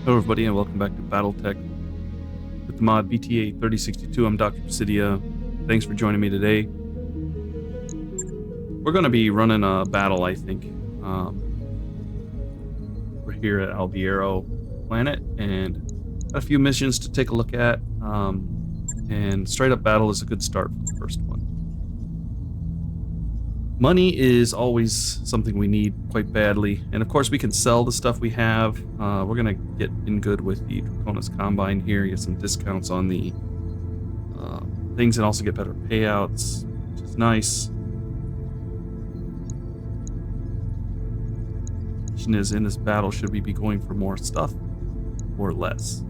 Hello everybody and welcome back to Battletech with the mod BTA3062. I'm Dr. Presidia. Thanks for joining me today. We're going to be running a battle, I think. We're here at Alviero planet and got a few missions to take a look at. And straight up battle is a good start for the first one. Money is always something we need quite badly, and of course we can sell the stuff we have. We're gonna get in good with the Draconis Combine here, get some discounts on the things, and also get better payouts, which is nice. The question is, in this battle, should we be going for more stuff or less?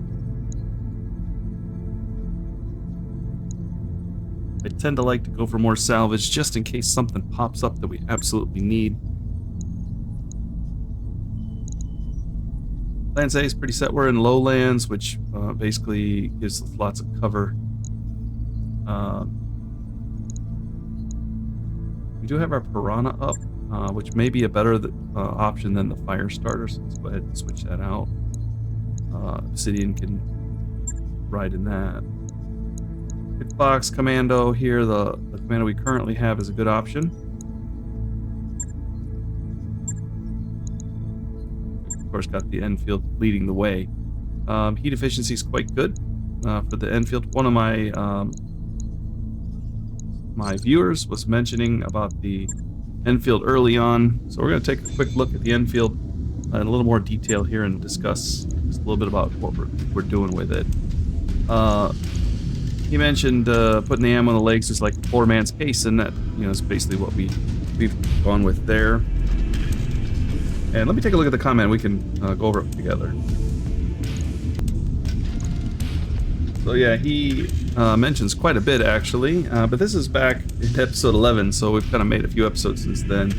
I tend to like to go for more salvage just in case something pops up that we absolutely need. Lands A is pretty set. We're in lowlands, which basically gives us lots of cover. We do have our Piranha up, which may be a better option than the fire starter, so let's go ahead and switch that out. Obsidian can ride in that. Fox Commando here, the commando we currently have, is a good option. Of course, got the Enfield leading the way. Heat efficiency is quite good for the Enfield. One of my my viewers was mentioning about the Enfield early on, so we're going to take a quick look at the Enfield in a little more detail here and discuss just a little bit about what we're doing with it. He mentioned putting the ammo on the legs is like a poor man's case, and that, you know, is basically what we've gone with there. And let me take a look at the comment. We can go over it together. So yeah, he mentions quite a bit actually, but this is back in episode 11, so we've kind of made a few episodes since then,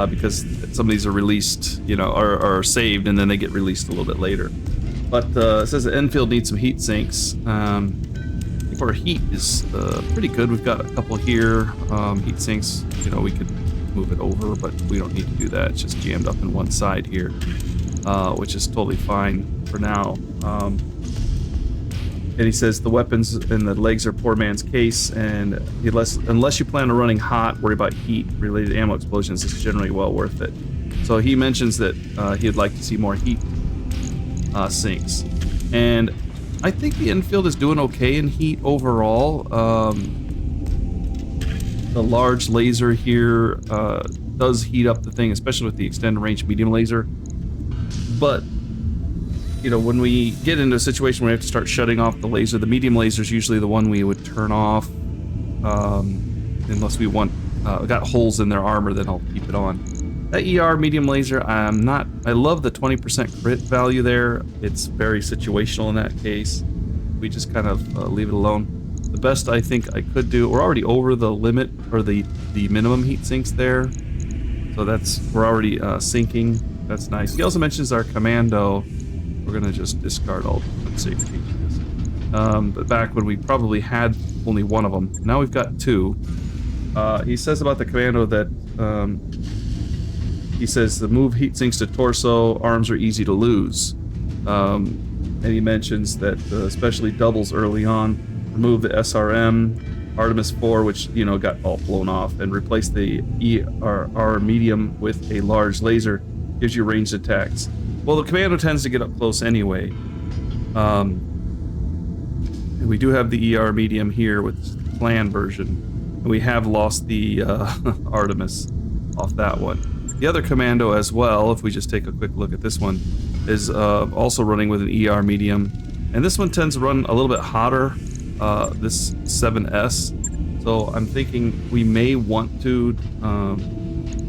because some of these are released, you know, are saved, and then they get released a little bit later. But it says the Enfield needs some heat sinks. Our heat is pretty good. We've got a couple here, heat sinks. You know, we could move it over, but we don't need to do that. It's just jammed up in one side here, which is totally fine for now. And he says the weapons and the legs are poor man's case, and unless you plan on running hot, worry about heat-related ammo explosions, it's generally well worth it. So he mentions that he'd like to see more heat sinks, and I think the Enfield is doing okay in heat overall. The large laser here does heat up the thing, especially with the extended range medium laser. But, you know, when we get into a situation where we have to start shutting off the laser, the medium laser is usually the one we would turn off, unless we got holes in their armor, then I'll keep it on. That ER medium laser, I love the 20% crit value there. It's very situational in that case. We just kind of leave it alone. The best I think I could do, we're already over the limit, or the minimum heat sinks there. So we're already sinking. That's nice. He also mentions our commando. We're gonna just discard all the safety. But back when we probably had only one of them, now we've got two. He says about the commando that, he says the move heat sinks to torso, arms are easy to lose. And he mentions that especially doubles early on, remove the SRM, Artemis 4, which, you know, got all blown off, and replace the ER medium with a large laser, gives you ranged attacks. Well, the commando tends to get up close anyway. And we do have the ER medium here with the plan version, and we have lost the Artemis off that one. The other commando as well, if we just take a quick look at this one, is also running with an ER medium, and this one tends to run a little bit hotter, this 7S, so I'm thinking we may want to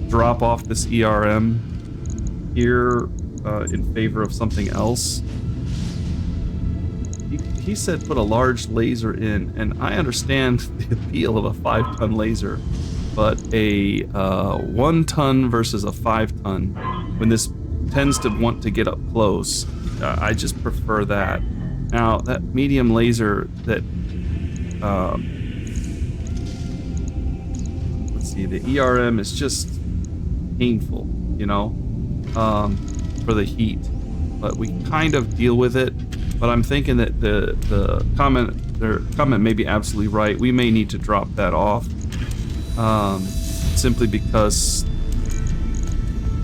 drop off this ERM here in favor of something else. He said put a large laser in, and I understand the appeal of a 5-ton laser, but a 1-ton versus a 5-ton, when this tends to want to get up close, I just prefer that. Now, that medium laser that, let's see, the ERM is just painful, you know, for the heat. but we kind of deal with it. But I'm thinking that the comment may be absolutely right. We may need to drop that off, simply because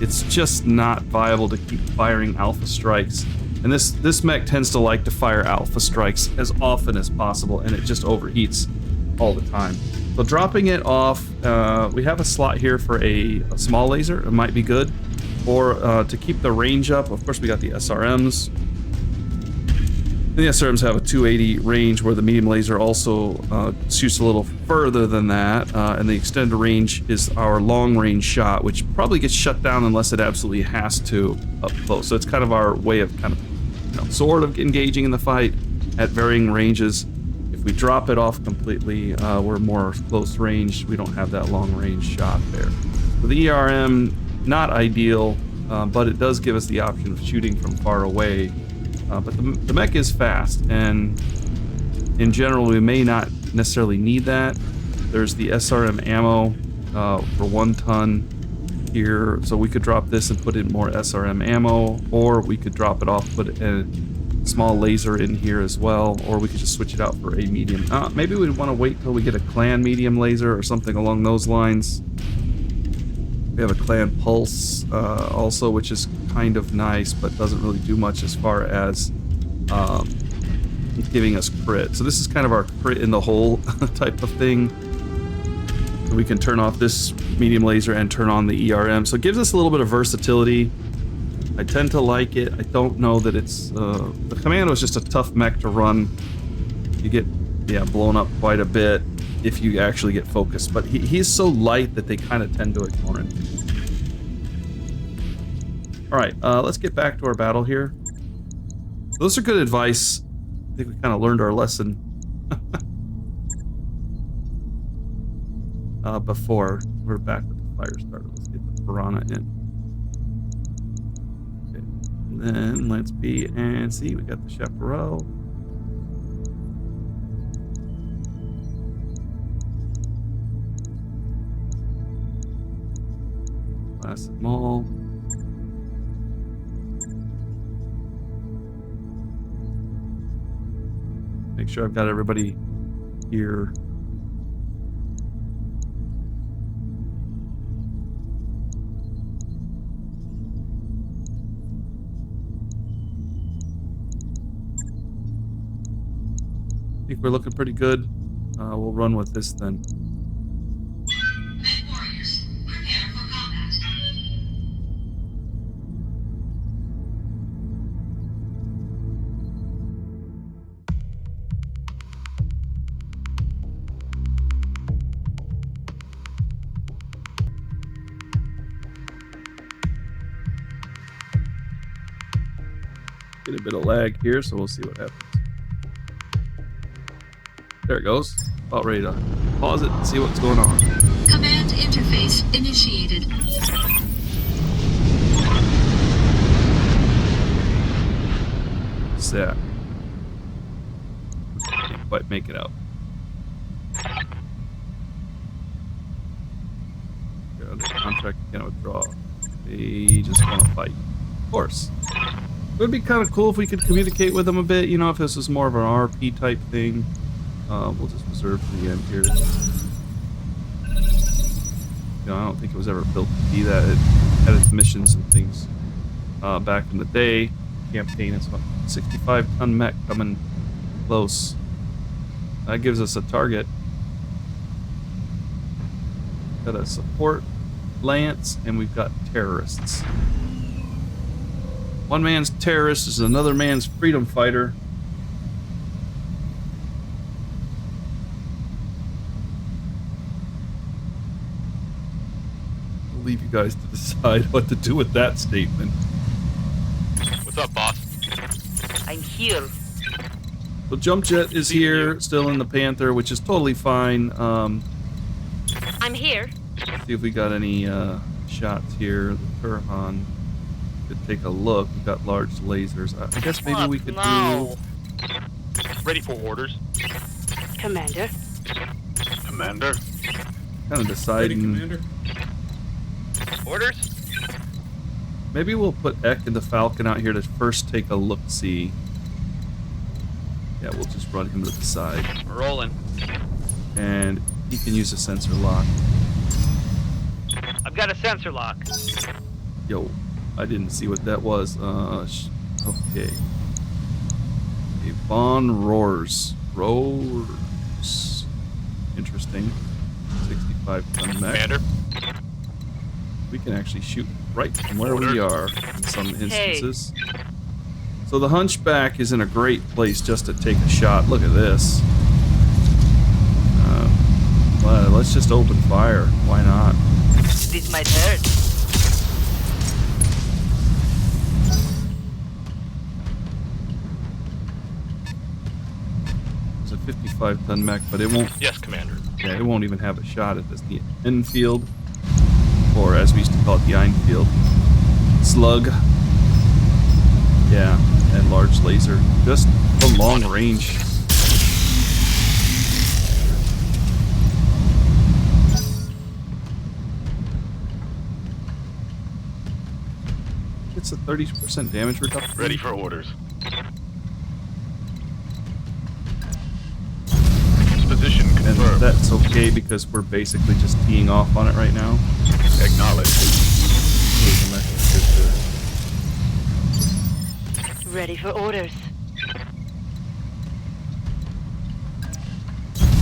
it's just not viable to keep firing alpha strikes. And this mech tends to like to fire alpha strikes as often as possible, and it just overheats all the time. So dropping it off, we have a slot here for a small laser. It might be good. Or to keep the range up, of course we got the SRMs. The SRMs have a 280 range, where the medium laser also shoots a little further than that, and the extended range is our long range shot, which probably gets shut down unless it absolutely has to up close. So it's kind of our way of kind of, sort of engaging in the fight at varying ranges. If we drop it off completely, we're more close range. We don't have that long range shot there. For the ERM, not ideal, but it does give us the option of shooting from far away. But the mech is fast, and in general, we may not necessarily need that. There's the SRM ammo for 1 ton here, so we could drop this and put in more SRM ammo, or we could drop it off, put a small laser in here as well, or we could just switch it out for a medium. Maybe we'd want to wait till we get a clan medium laser or something along those lines. We have a clan pulse also, which is kind of nice, but doesn't really do much as far as giving us crit. So this is kind of our crit in the hole type of thing. So we can turn off this medium laser and turn on the ERM. So it gives us a little bit of versatility. I tend to like it. I don't know that it's... the Commando is just a tough mech to run. You get blown up quite a bit if you actually get focused, but he's so light that they kind of tend to ignore him. All right, let's get back to our battle here. Those are good advice. I think we kind of learned our lesson before. We're back with the fire starter. Let's get the Piranha in. Okay, and then let's B and C. We got the Chaparral. Placid Mall. Make sure I've got everybody here. I think we're looking pretty good. We'll run with this then. Get a bit of lag here, so we'll see what happens. There it goes. About ready to pause it and see what's going on. Command interface initiated. Set. Can't quite make it out. They're under contract, can't withdraw. They just want to fight. Of course. It would be kind of cool if we could communicate with them a bit, if this was more of an RP type thing. We'll just reserve for the end here. I don't think it was ever built to be that. It had its missions and things back in the day. Campaign is about 65-ton mech coming close. That gives us a target. Got a support lance, and we've got terrorists. One man's terrorist is another man's freedom fighter. I'll leave you guys to decide what to do with that statement. What's up, boss? I'm here. So Jump Jet is here, still in the Panther, which is totally fine. I'm here. See if we got any shots here. The Turhan. Could take a look. We've got large lasers. I guess maybe we could do... Ready for orders. Commander. Commander. Kind of deciding... Ready, Commander. Orders. Maybe we'll put Eck and the Falcon out here to first take a look-see. Yeah, we'll just run him to the side. We're rolling. And he can use a sensor lock. I've got a sensor lock. Yo, I didn't see what that was. Okay. A Von Roars. Roars. Interesting. 65-ton mech. Commander. We can actually shoot right from where we are in some instances. So the Hunchback is in a great place just to take a shot. Look at this. Well, let's just open fire. Why not? This might hurt. It's a 55-ton mech, but it won't. Yes, Commander. Yeah, it won't even have a shot at this. The Enfield, or as we used to call it, the Einfield. Slug. Yeah, and large laser. Just from long range. It's a 30% damage reduction. Ready for orders. Position And confirmed. that's okay because we're basically just teeing off on it right now. Acknowledged. Ready for orders.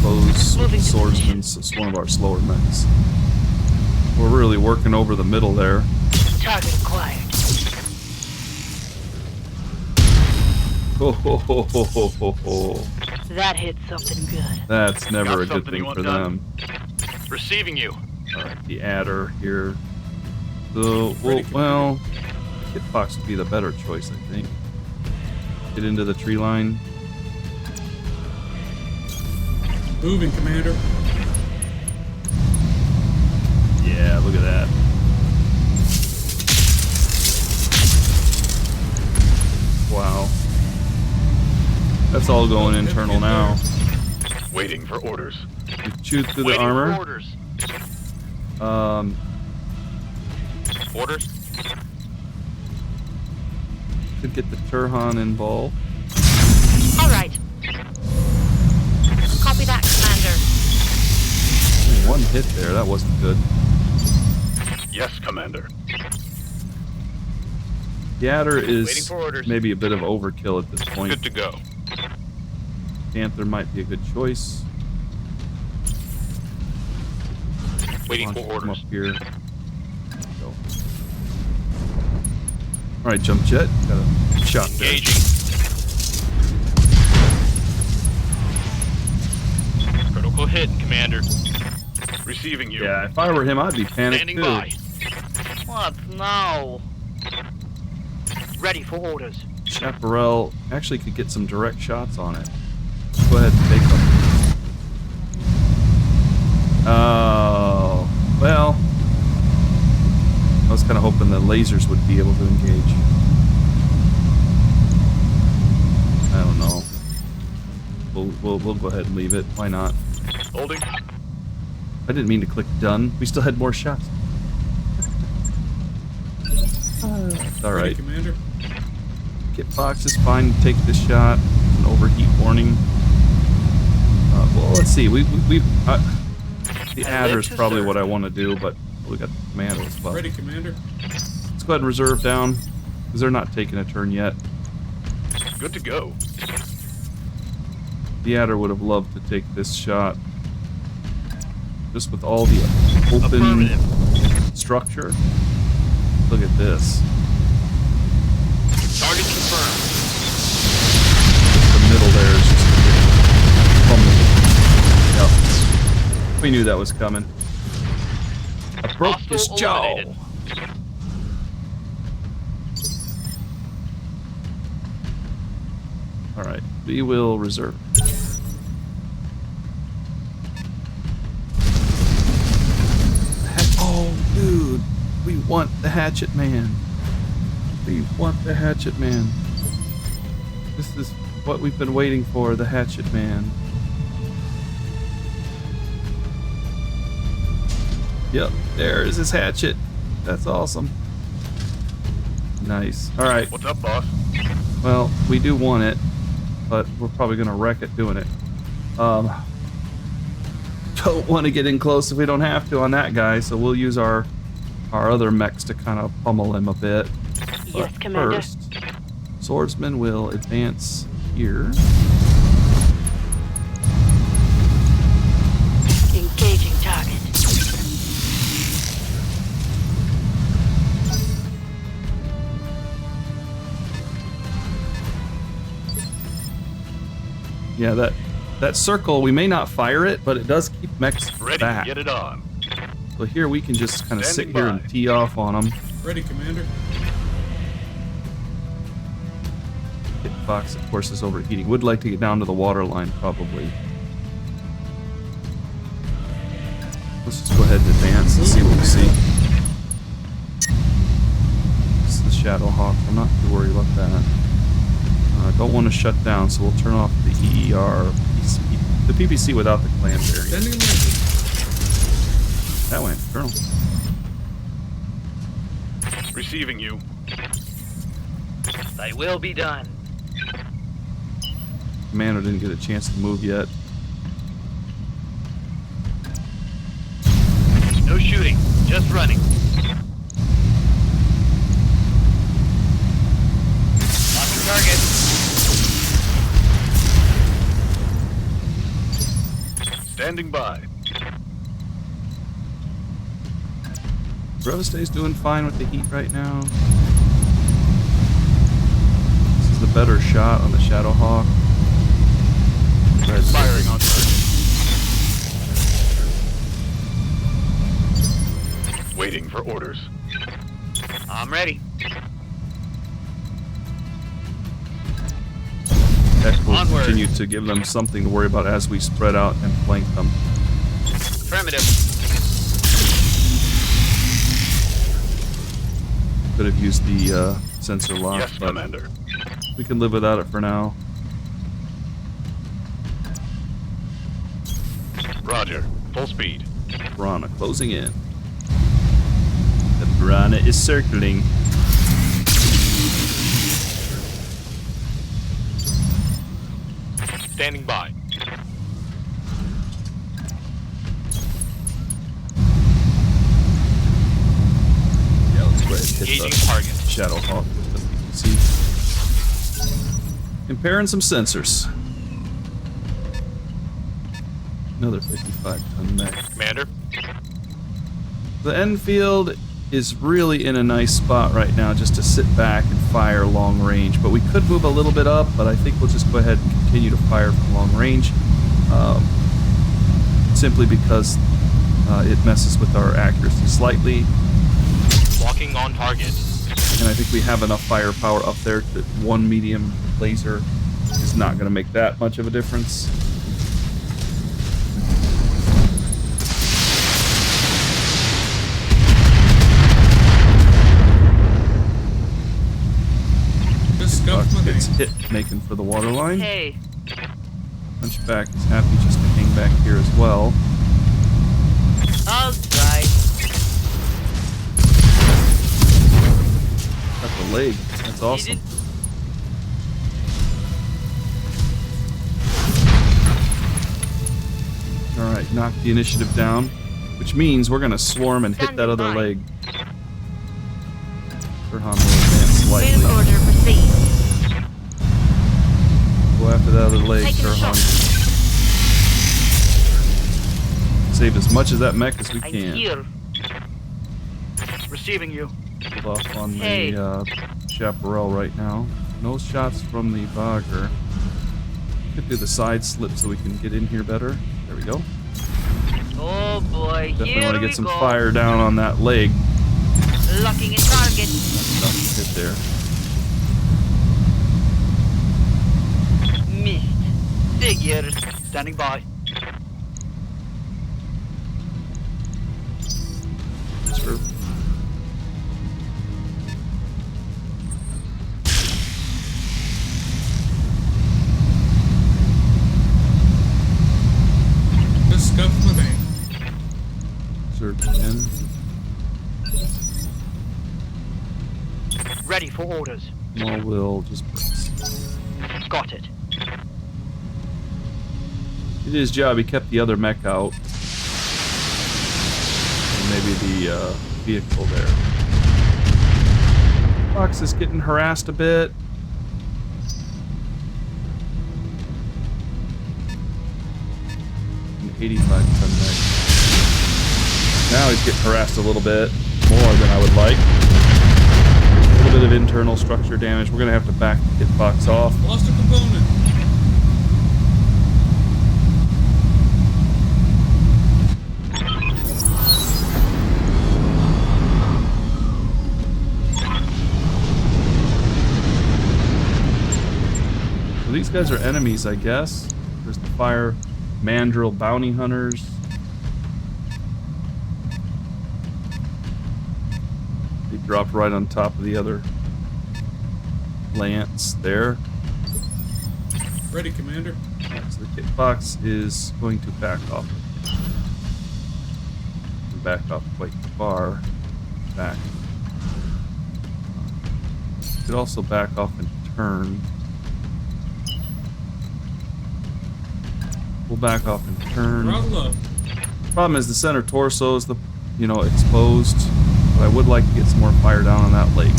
Foes, Moving to swordsmen, so it's one of our slower mechs. We're really working over the middle there. Target acquired. Ho ho ho ho ho ho ho. That hit something good. That's never Got a good something you thing want for done? them. Receiving you. Alright, the adder here. So, well, Kit Fox would be the better choice, I think. Get into the tree line. Moving, Commander. Yeah, look at that. Wow. That's all going internal now. Waiting for orders. We chewed through the Waiting armor. for orders. Orders. Could get the Turhan involved. All right. Copy that, Commander. One hit there, that wasn't good. Yes, Commander. The adder Waiting is for orders. maybe a bit of overkill at this point. Good to go. Panther might be a good choice. Waiting for Launch from orders. up here. Go. All right, jump jet. Got a shot there. Engaging. Critical hit, Commander. Receiving you. Yeah, if I were him, I'd be panicked Standing too. by. What now? Ready for orders. Chaparral actually could get some direct shots on it. Go ahead and take them. Oh, well. I was kind of hoping the lasers would be able to engage. I don't know. We'll go ahead and leave it. Why not? Holding. I didn't mean to click done. We still had more shots. It's all Ready, right. Commander. Kit Fox is fine to take this shot. An overheat warning. Well, let's see. The adder is probably what I want to do, but we got the commando as well. Ready, Commander. Let's go ahead and reserve down because they're not taking a turn yet. Good to go. The adder would have loved to take this shot. Just with all the open Affirmative. structure. Look at this. Target confirmed. The middle there is just pummeled. Yep. We knew that was coming. I broke Hostile his jaw. eliminated. Alright, we will reserve. Oh, dude. We want the Hatchetman. We want the Hatchetman. This is what we've been waiting for, the Hatchetman. Yep, there is his hatchet. That's awesome. Nice. All right. What's up, boss? Well, we do want it, but we're probably gonna wreck it doing it. Don't want to get in close if we don't have to on that guy, so we'll use our other mechs to kind of pummel him a bit. Yes, But Commander. first, swordsman will advance here. Engaging target. Yeah, that circle, we may not fire it, but it does keep mechs Ready back. to get it on. So here we can just kind of sit Standing here by. and tee off on them. Ready, Commander. Hitbox, of course, is overheating. Would like to get down to the water line, probably. Let's just go ahead and advance and see what we see. This is the Shadow Hawk. I'm not too worried about that. Don't want to shut down, so we'll turn off the EER, the PPC without the clan variant. Sending laser. That went, Colonel. Receiving you. They will be done. Commander didn't get a chance to move yet. No shooting, just running. Lost your target. Standing by. Brevastay's doing fine with the heat right now. This is the better shot on the Shadow Hawk. Firing on target. Waiting for orders. I'm ready. Tech will Onward. continue to give them something to worry about as we spread out and flank them. Affirmative. Could have used the sensor lock, Yes, but Commander. we can live without it for now. Roger. Full speed. Piranha closing in. The piranha is circling. Standing by. Yeah, let's go ahead and hit Engaging the target. Shadow Hawk with the PPC. Comparing some sensors. Another 55-ton mech. Commander. The Enfield is really in a nice spot right now just to sit back and fire long range, but we could move a little bit up, but I think we'll just go ahead and continue to fire from long range, simply because it messes with our accuracy slightly, Walking on target. and I think we have enough firepower up there that one medium laser is not going to make that much of a difference. Just scuffed my Gets name. hit making for the water line. Hey, Hunchback is happy just to hang back here as well. all right. Got the leg. That's awesome. Alright, knock the initiative down, which means we're going to swarm and hit that Standing other by. leg. Burhan will advance Will slightly. order proceed. Go after that other leg, Taking a Burhan. shot. Save as much of that mech as we I'm can. here. Receiving you. Hold off on Hey. the Chaparral right now. No shots from the Bagger. Could do the side slip so we can get in here better. There we go. Oh boy, Definitely here want to we get some go. fire down on that leg. Locking in target. That's hit there. Missed. Figures. Standing by. Sure. Just scuffed my name. Surge again. Ready for orders. Small will just brace. Got it. He did his job. He kept the other mech out. And maybe the vehicle there. Fox is getting harassed a bit. An 85-ton mech. Now he's getting harassed a little bit more than I would like. A little bit of internal structure damage. We're gonna have to back the hit box off. Lost a component. So these guys are enemies, I guess. There's the fire mandrill bounty hunters. They dropped right on top of the other lance there. Ready, Commander. Alright, so the kit box is going to back off. Back off quite far back. Could also back off and turn. We'll back off and turn. Throttle up. Problem is the center torso is exposed, but I would like to get some more fire down on that lake.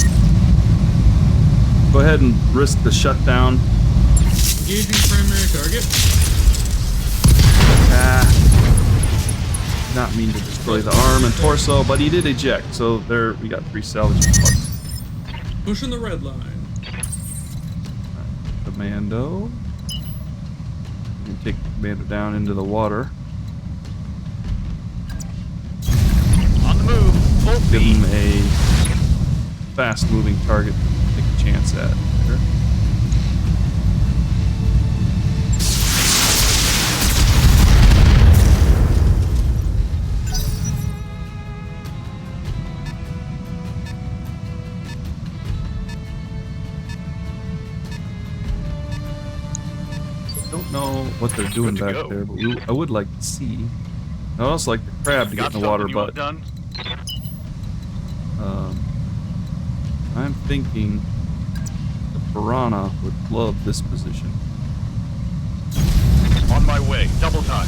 Go ahead and risk the shutdown. Engaging primary target. Not mean to destroy the arm and torso, but he did eject, so there we got 3 salvage parts. Pushing the red line. Commando. You can take the commando down into the water. On the move. Full Give speed. him a fast-moving target to take a chance at. There. Don't know what they're doing Good to back go. there, but I would like to see. I'd also like the crab to Got get in the water, something you want but done? I'm thinking the piranha would love this position. On my way. Double time.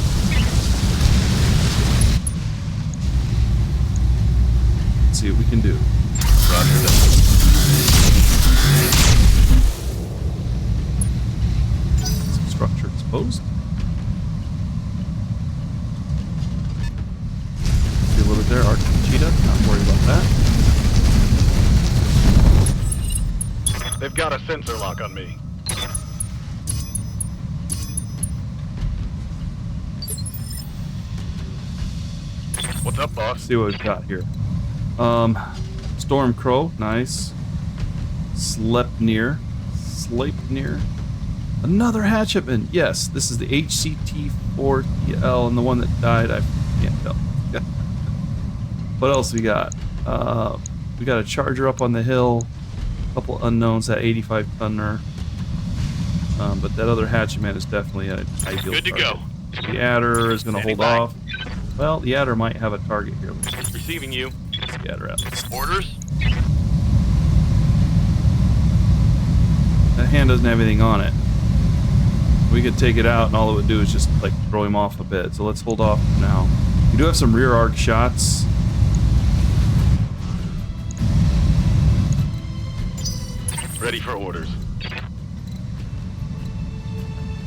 Let's see what we can do. Roger that. Some structure exposed. See a little bit there, Arctic cheetah. Not worried about that. They've got a sensor lock on me. What's up, boss? See what we've got here. Storm Crow, nice. Sleipnir. Another Hatchetman. Yes, this is the HCT4TL, and the one that died, I can't tell. What else we got? We got a Charger up on the hill. A couple unknowns, that 85-tonner. But that other Hatchetman is definitely an ideal Good to target. go. The Adder is going to hold Standing by. off. Well, the Adder might have a target here. Let's see Receiving you. the Adder at least. Orders? That hand doesn't have anything on it. We could take it out and all it would do is just like throw him off a bit. So let's hold off for now. We do have some rear arc shots. Ready for orders.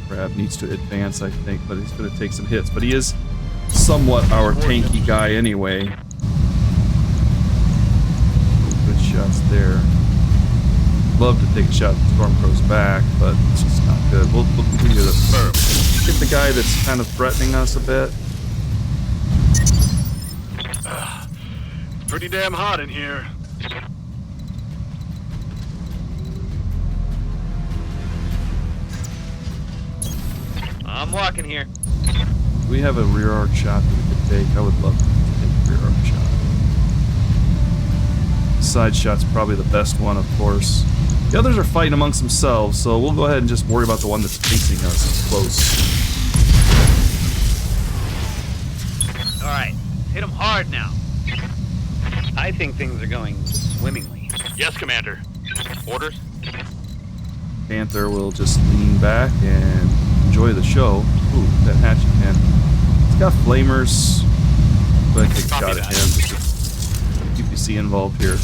Crab needs to advance, I think, but he's going to take some hits. But he is somewhat our tanky guy anyway. Good shots there. Love to take a shot at the Stormcrow's back, but it's just not good. We'll continue to get the guy that's kind of threatening us a bit. It's pretty damn hot in here. I'm walking here. Do we have a rear arc shot that we could take? I would love to take a rear arc shot. Side shot's probably the best one, of course. The others are fighting amongst themselves, so we'll go ahead and just worry about the one that's facing us close. Alright, hit him hard now. I think things are going swimmingly. Yes, Commander. Orders? Panther will just lean back and enjoy the show. Ooh, that Hatchetman. He's got flamers. But take a Copy shot at that. him. Just UPC involved here.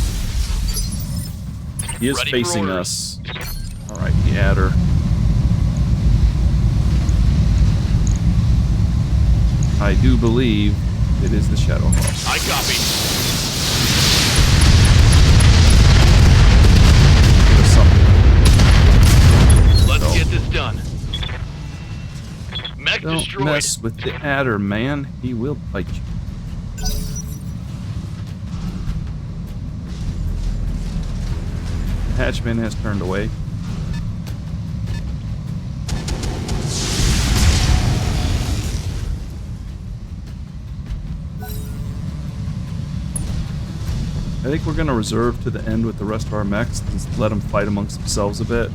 He is Ready for facing orders. us. Alright, the adder. I do believe it is the Shadowhawk. I copy. Give us something. Let's No. get this done. Mech Don't destroyed. mess with the adder, man. He will bite you. The Hatchman has turned away. I think we're going to reserve to the end with the rest of our mechs and let them fight amongst themselves a bit.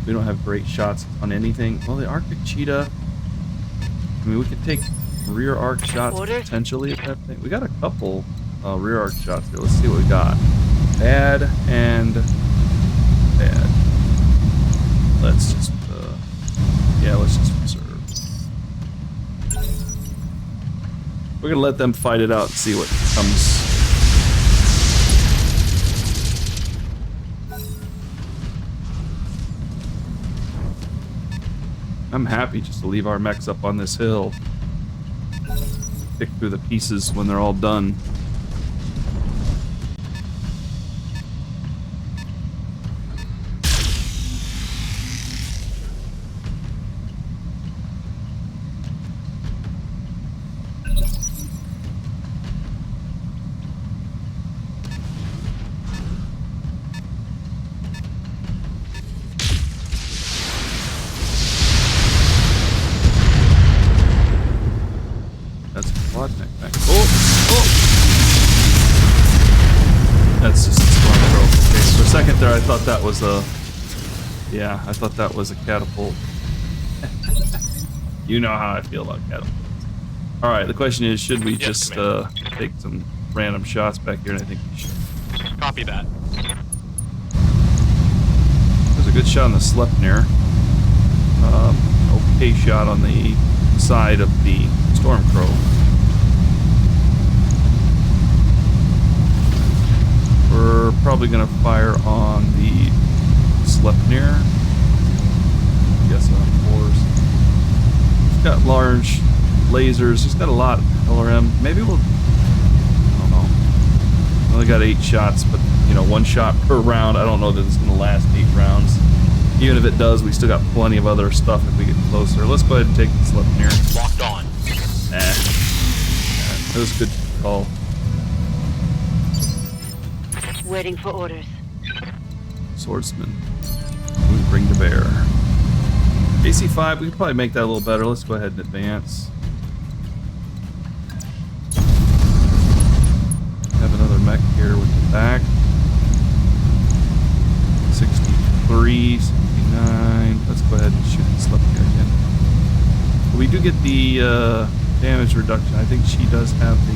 We don't have great shots on anything. Well, the Arctic Cheetah, I mean, we could take rear arc shots potentially at that thing. We got a couple rear arc shots here. Let's see what we got. Bad and bad. Let's just, let's just reserve. We're gonna let them fight it out and see what comes. I'm happy just to leave our mechs up on this hill. Pick through the pieces when they're all done. That's a quad mech. That's just a storm throw. Okay, for a second there, I thought that was a. Yeah, I thought that was a catapult. You know how I feel about catapults. All right, the question is, should we Yes, just take some random shots back here? And I think we should. Copy that. There's a good shot on the Sleipnir. Okay shot on the side of the Stormcrow. We're probably going to fire on the Sleipnir. Guess on fours. He's got large lasers. He's got a lot of LRM. Maybe we'll. I don't know. Only got 8 shots, but you know, 1 shot per round. I don't know that it's going to last 8 rounds. Even if it does, we still got plenty of other stuff if we get closer. Let's go ahead and take the Sleipnir. Locked on. That was a good call. Waiting for orders. Swordsman. We bring to bear. AC5, we can probably make that a little better. Let's go ahead and advance. Have another mech here with the back. 63, 69. Let's go ahead and shoot this up here again. We do get the damage reduction. I think she does have the.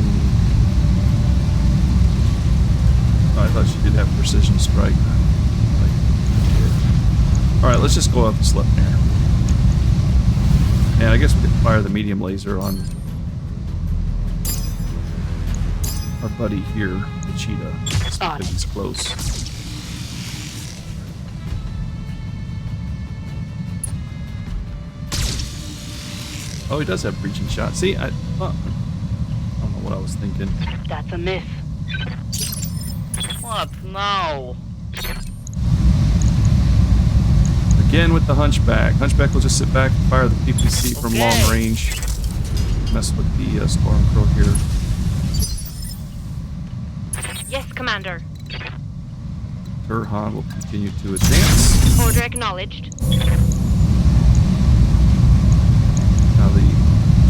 Oh, I thought she did have precision strike. Alright, let's just go up the Sleipnir. And I guess we could fire the medium laser on our buddy here, the cheetah, because he's close. Oh, he does have breaching shot. See, I don't know what I was thinking. That's a miss. What? No. Again with the Hunchback. Hunchback will just sit back and fire the PPC from long range. Mess with the Stormcrow here. Yes, Commander. Turhan will continue to advance. Order acknowledged. Now the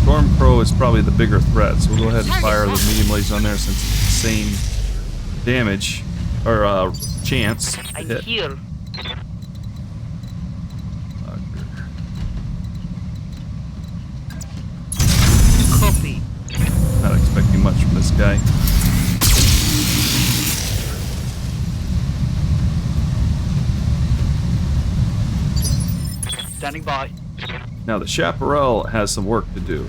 Stormcrow is probably the bigger threat, so we'll go ahead and fire the medium laser on there since it's the same damage or chance to I'm hit. here. Copy. Not expecting much from this guy. Standing by. Now the Chaparral has some work to do.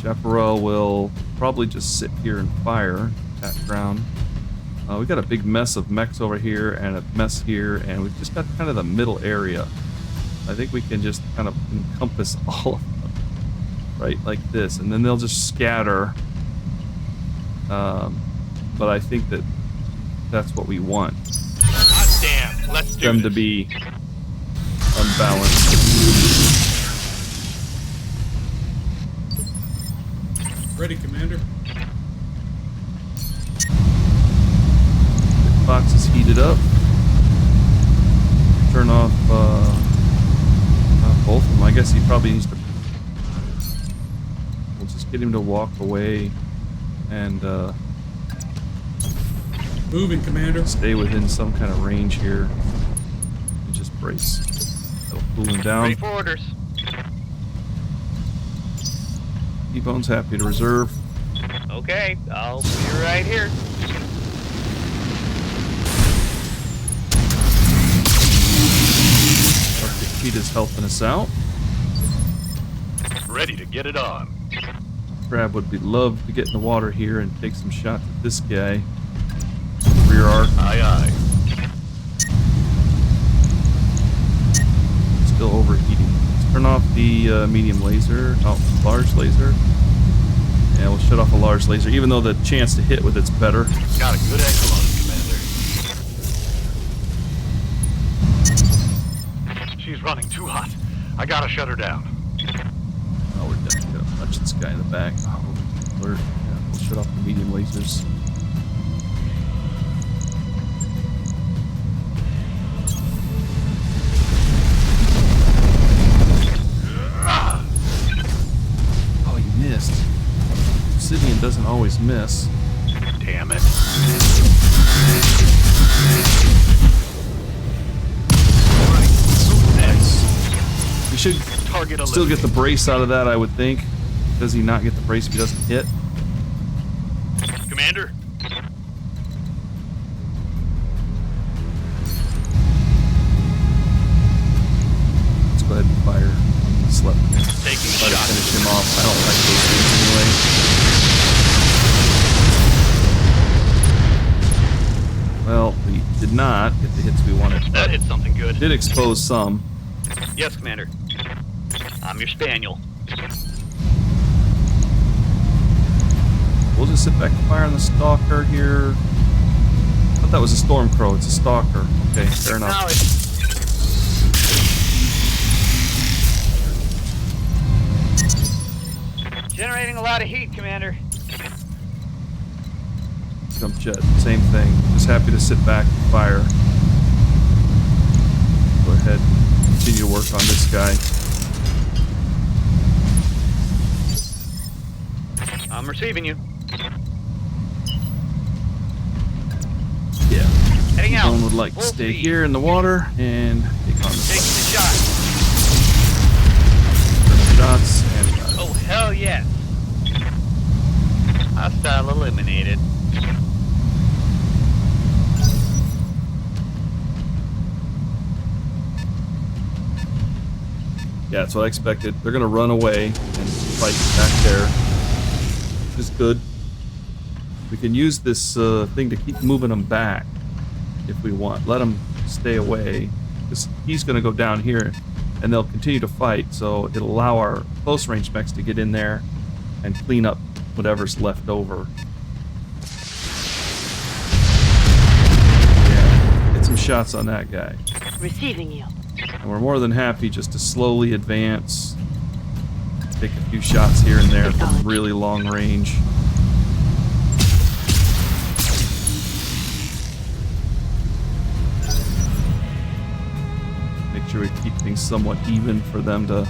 Chaparral will probably just sit here and fire at ground. We got a big mess of mechs over here and a mess here, and we've just got kind of the middle area. I think we can just kind of encompass all of them, right, like this, and then they'll just scatter. But I think that that's what we want. Hot damn. Let's do Them this. to be unbalanced. Ready, Commander. The box is heated up. Turn off both of them. I guess he probably needs to. We'll just get him to walk away and Moving, Commander. stay within some kind of range here. And just brace. That'll cool him down. Ready for orders. T-Bone's happy to reserve. Okay, I'll be right here. Arctic Cheetah's helping us out. Ready to get it on. Crab would be love to get in the water here and take some shots at this guy. Rear arc. Aye, aye. Still overheating. Let's turn off the medium laser. Oh, large laser. Yeah, we'll shut off a large laser, even though the chance to hit with it's better. Got a good angle on it, Commander. She's running too hot. I gotta shut her down. Oh, we're definitely gonna punch this guy in the back. Oh, alert. Yeah, we'll shut off the medium lasers. Oh, you missed. Obsidian doesn't always miss. Damn it. Nice. We should Target still get the eliminated. brace out of that, I would think. Does he not get the brace if he doesn't hit? Commander. Let's go ahead and fire on the slip. Taking Try to shots. finish him off. I don't like those things anyway. Well, we did not get the hits we wanted. That But hit something good. did expose some. Yes, Commander. I'm your spaniel. We'll just sit back and fire on the stalker here. I thought that was a storm crow. It's a stalker. Okay, fair enough. Now it's generating a lot of heat, Commander. Jump jet, same thing. Just happy to sit back and fire. Go ahead, continue to work on this guy. I'm receiving you. Yeah. Heading out. One would like to Full stay speed. here in the water and take on the Taking the shot. shots and Oh, hell yes. Hostile eliminated. yeah, that's what I expected. They're gonna run away and fight back there, which is good. We can use this thing to keep moving them back if we want. Let them stay away because he's gonna go down here and they'll continue to fight. So it'll allow our close range mechs to get in there and clean up whatever's left over. Yeah, get some shots on that guy. Receiving you. And we're more than happy just to slowly advance, take a few shots here and there from really long range. Make sure we keep things somewhat even for them to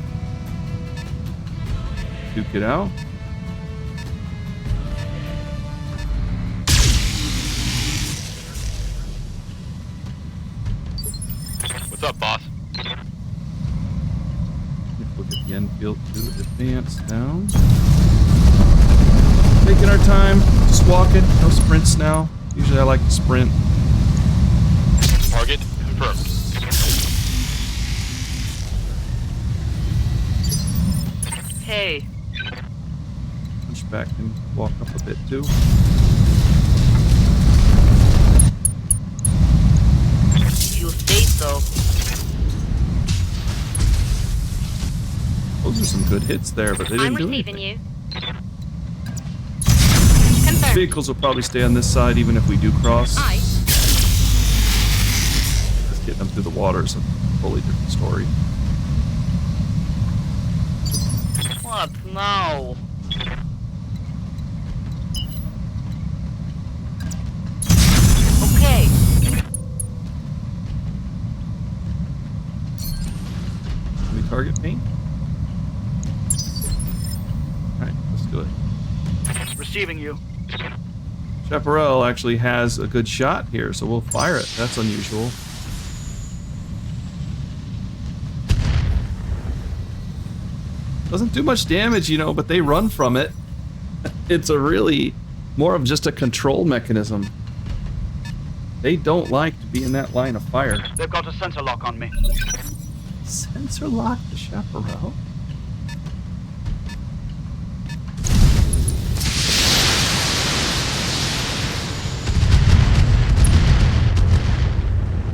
duke it out. What's up, boss? Look at the Enfield to advance down. Taking our time, just walking, no sprints now. Usually I like to sprint. Target confirmed. Okay. Hunchback can walk up a bit too. You say so. Those are some good hits there, but they I'm didn't do receiving anything. you. Confirmed. Vehicles will probably stay on this side even if we do cross. Aye. Just getting them through the water is a totally different story. What? No. Okay. Can we target paint? Alright, let's do it. Receiving you. Chaparral actually has a good shot here, so we'll fire it. That's unusual. Doesn't do much damage, you know, but they run from it. It's a really more of just a control mechanism. They don't like to be in that line of fire. They've got a sensor lock on me. Sensor lock the Chaparral?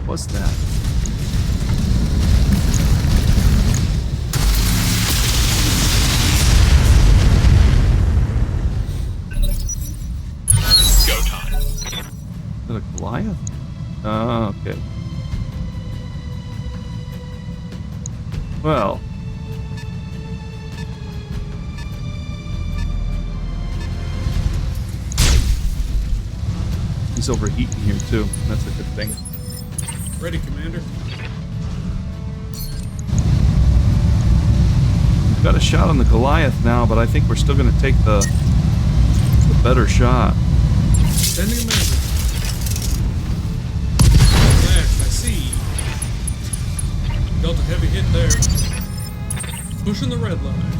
What's that? Go time. Is that a Goliath? Oh, okay. Well. He's overheating here too. That's a good thing. Ready, Commander. We've got a shot on the Goliath now, but I think we're still going to take the better shot. Sending a message. Flash, I see. Dealt a heavy hit there. Pushing the red line.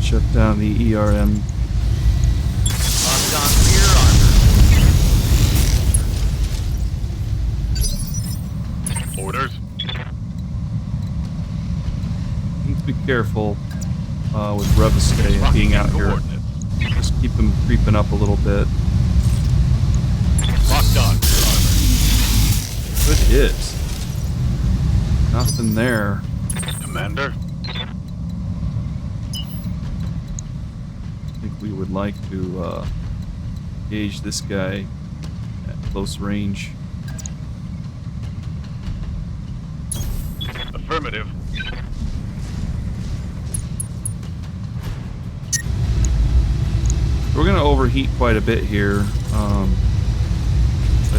Shut down the ERM. Locked on to your armor. Orders. Need to be careful with Revistay being out here. Coordinates. Just keep them creeping up a little bit. Locked on to your armor. Good hit. Nothing there. Commander. I think we would like to gauge this guy at close range. Affirmative. We're gonna overheat quite a bit here. I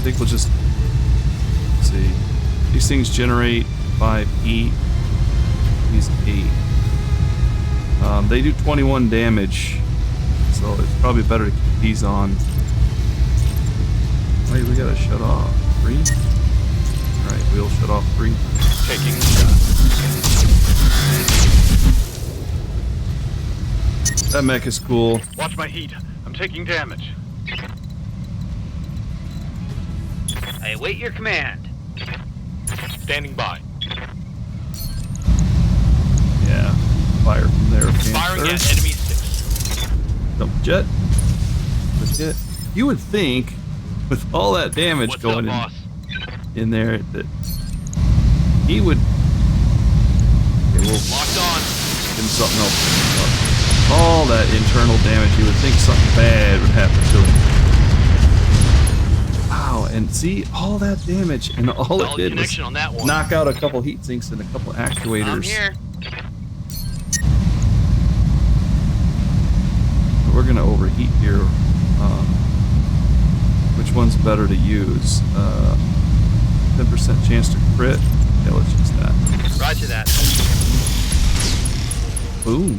think we'll just let's see. These things generate 5 heat. These 8. They do 21 damage, so it's probably better to keep these on. Wait, we gotta shut off 3. All right, we'll shut off 3. Taking the shot. That mech is cool. Watch my heat. I'm taking damage. I await your command. Standing by. Yeah, fire from there. Firing Panther. at enemy 6. Jump jet. Good hit. You would think, with all that damage What's going up, boss? in there, that he would. Okay, we'll Locked on. give him something else. All that internal damage, you would think something bad would happen to him. Wow, and see all that damage, and all it Solid did was connection on that one. knock out a couple heat sinks and a couple actuators. I'm here. We're gonna overheat here. Which one's better to use? 10% chance to crit. Yeah, let's use that. Roger that. Boom.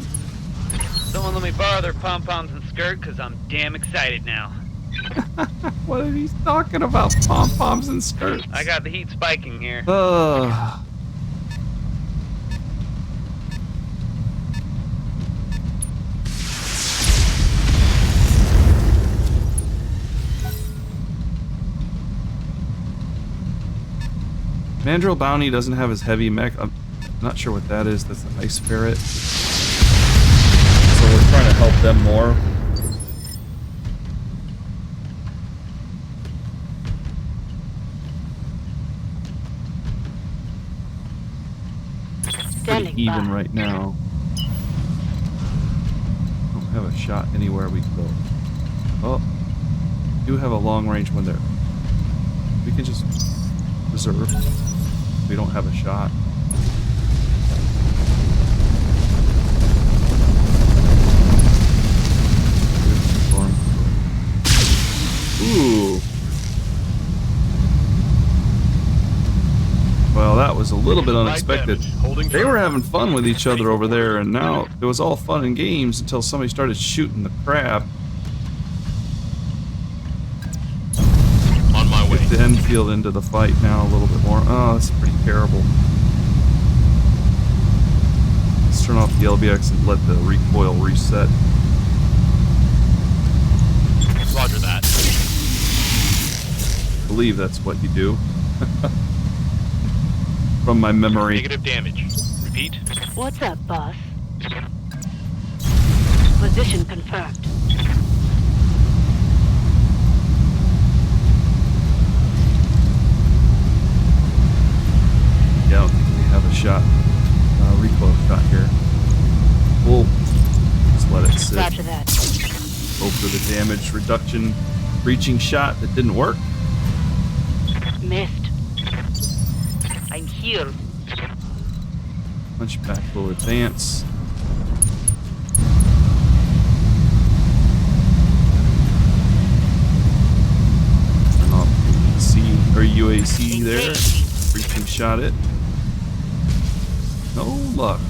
Someone let me borrow their pom-poms and skirt, because I'm damn excited now. What are he talking about? Pom-poms and skirts. I got the heat spiking here. Mandrill Bounty doesn't have his heavy mech. I'm not sure what that is. That's the Ice Ferret. So we're trying to help them more. Pretty even right now. Don't have a shot anywhere we can go. Oh, do have a long range one there. We can just reserve. We don't have a shot. Ooh. Well, that was a little bit unexpected. They were having fun with each other over there, and now it was all fun and games until somebody started shooting the crap. On my way. Get the Enfield into the fight now a little bit more. Oh, that's pretty terrible. Let's turn off the LBX and let the recoil reset. Roger that. I believe that's what you do. From my memory. Negative damage. Repeat. What's up, boss? Position confirmed. Yeah, I don't think we have a shot. Recoil shot here. We'll just let it sit. Roger that. Go for the damage reduction breaching shot that didn't work. Missed. I'm here. Punchback will advance. Turn off UAC there. Breaching shot it. No luck.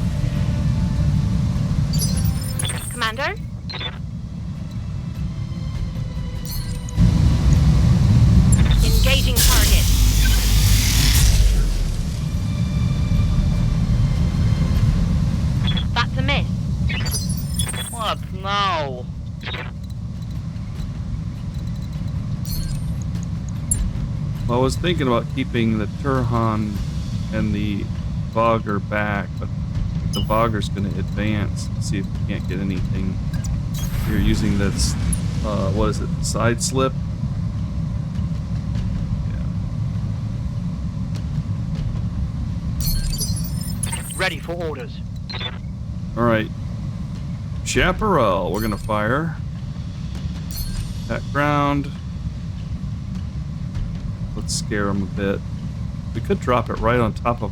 Commander? Engaging target. That's a miss. What now? Well, I was thinking about keeping the Turhan and the Vogger back, but the Vogger's going to advance and see if we can't get anything. You're using this, what is it, side slip? Ready for orders. Alright. Chaparral, we're going to fire. That ground. Let's scare them a bit. We could drop it right on top of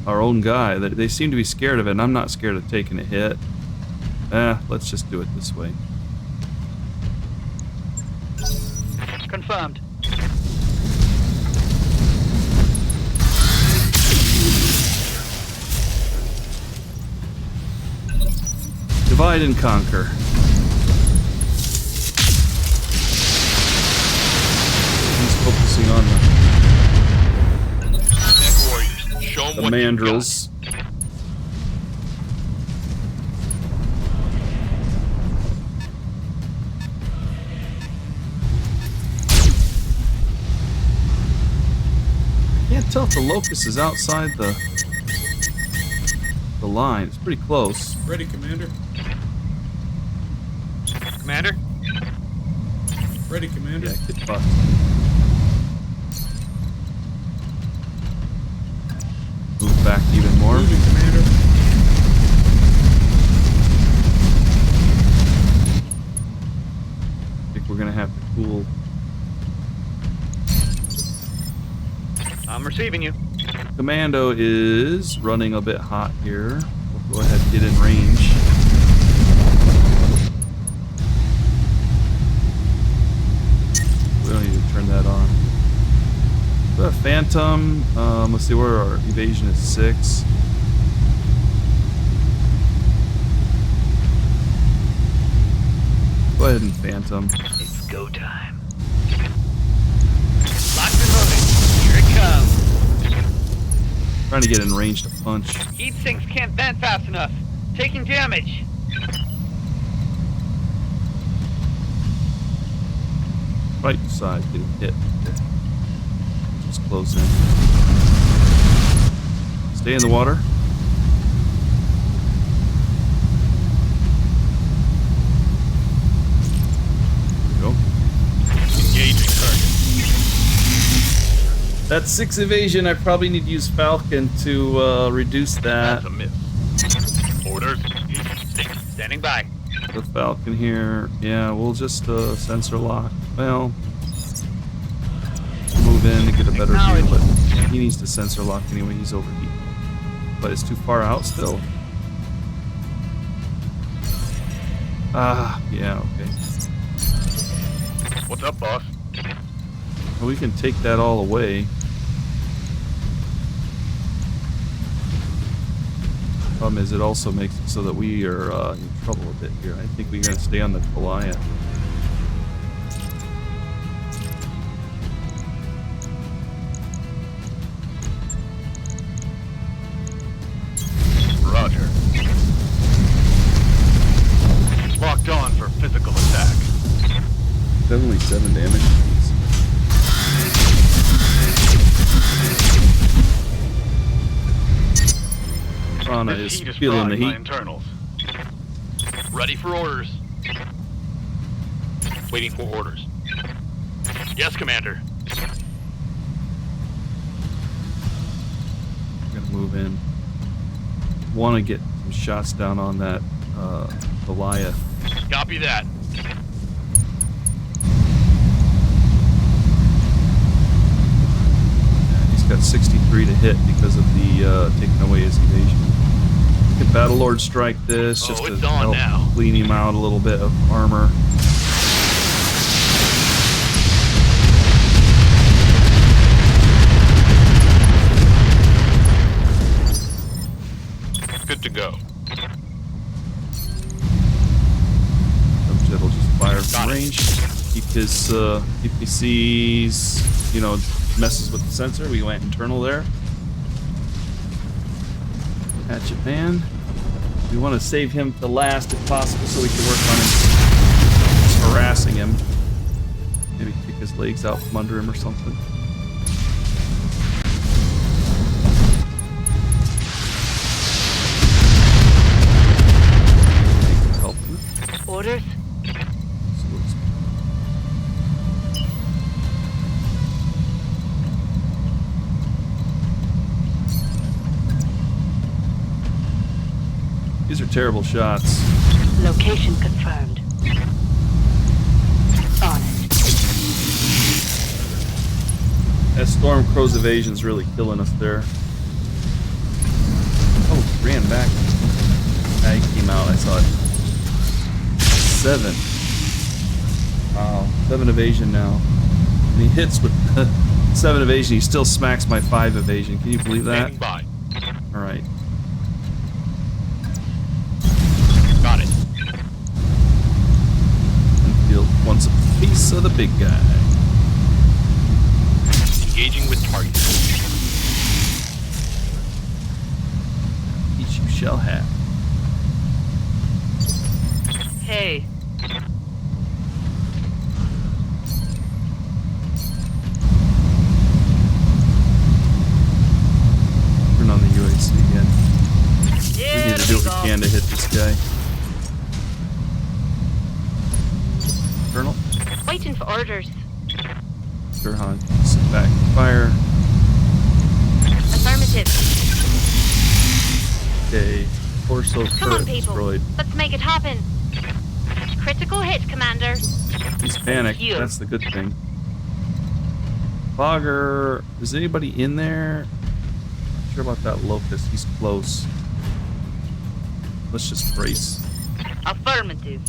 our own guy. They seem to be scared of it, and I'm not scared of taking a hit. Let's just do it this way. Confirmed. Divide and conquer. He's focusing on Neck warriors, show 'em the what you mandrills. I can't tell if the locust is outside the line. It's pretty close. Ready, Commander. Commander? Ready, Commander. Yeah, get fucked. Move back even more. Moving, Commander. I think we're gonna have to cool. I'm receiving you. Commando is running a bit hot here. We'll go ahead and get in range. We don't need to turn that on. The Phantom, let's see where our evasion is 6. Go ahead and Phantom. It's go time. Locked and loaded. Here it comes. Trying to get in range to punch. Heat sinks can't vent fast enough. Taking damage. Right side getting hit. Just close in. Stay in the water. Go. Engaging target. That's 6 evasion. I probably need to use Falcon to reduce that. That's a miss. Orders. Standing by. The Falcon here. Yeah, we'll just sensor lock. Well, move in to get a better view, but he needs to sensor lock anyway. He's overheating. But it's too far out still. Ah, yeah, okay. What's up, boss? Well, we can take that all away. Problem is, it also makes it so that we are in trouble a bit here. I think we're going to stay on the Goliath. Roger. Locked on for physical attack. Definitely 7 damage. Rana This is heat is feeling the frying my heat. internals. Ready for orders. Waiting for orders. Yes, Commander. I'm gonna move in. Want to get some shots down on that Goliath. Copy that. Yeah, he's got 63 to hit because of the taking away his evasion. We can Battlelord strike this just to it's on help now. clean him out a little bit of armor. Good to go. Jet will just fire from Got it. range. Keep his PPCs, you know, messes with the sensor. We went internal there. Hatchetman. We want to save him to last if possible so we can work on him. Just harassing him. Maybe kick his legs out from under him or something. Help him. Orders? These are terrible shots. Location confirmed. On it. That Stormcrow's evasion's really killing us there. Oh, he ran back. Yeah, he came out, I saw it. 7. Wow, 7 evasion now. And he hits with 7 evasion, he still smacks my 5 evasion. Can you believe that? Standing by. Alright. Got it. Enfield wants a piece of the big guy. Engaging with target. Each you shall have. Hey. Turn on the UAC again. We Yeah, need to do what we can to hit this guy. Colonel? Waiting for orders. Gurhan, sit back and fire. Affirmative. Okay. Torso Come on, turret people. destroyed. Let's make it happen. Critical hit, Commander. He's panicked. Here. That's the good thing. Fogger, is anybody in there? Not sure about that Locust. He's close. Let's just brace. Affirmative.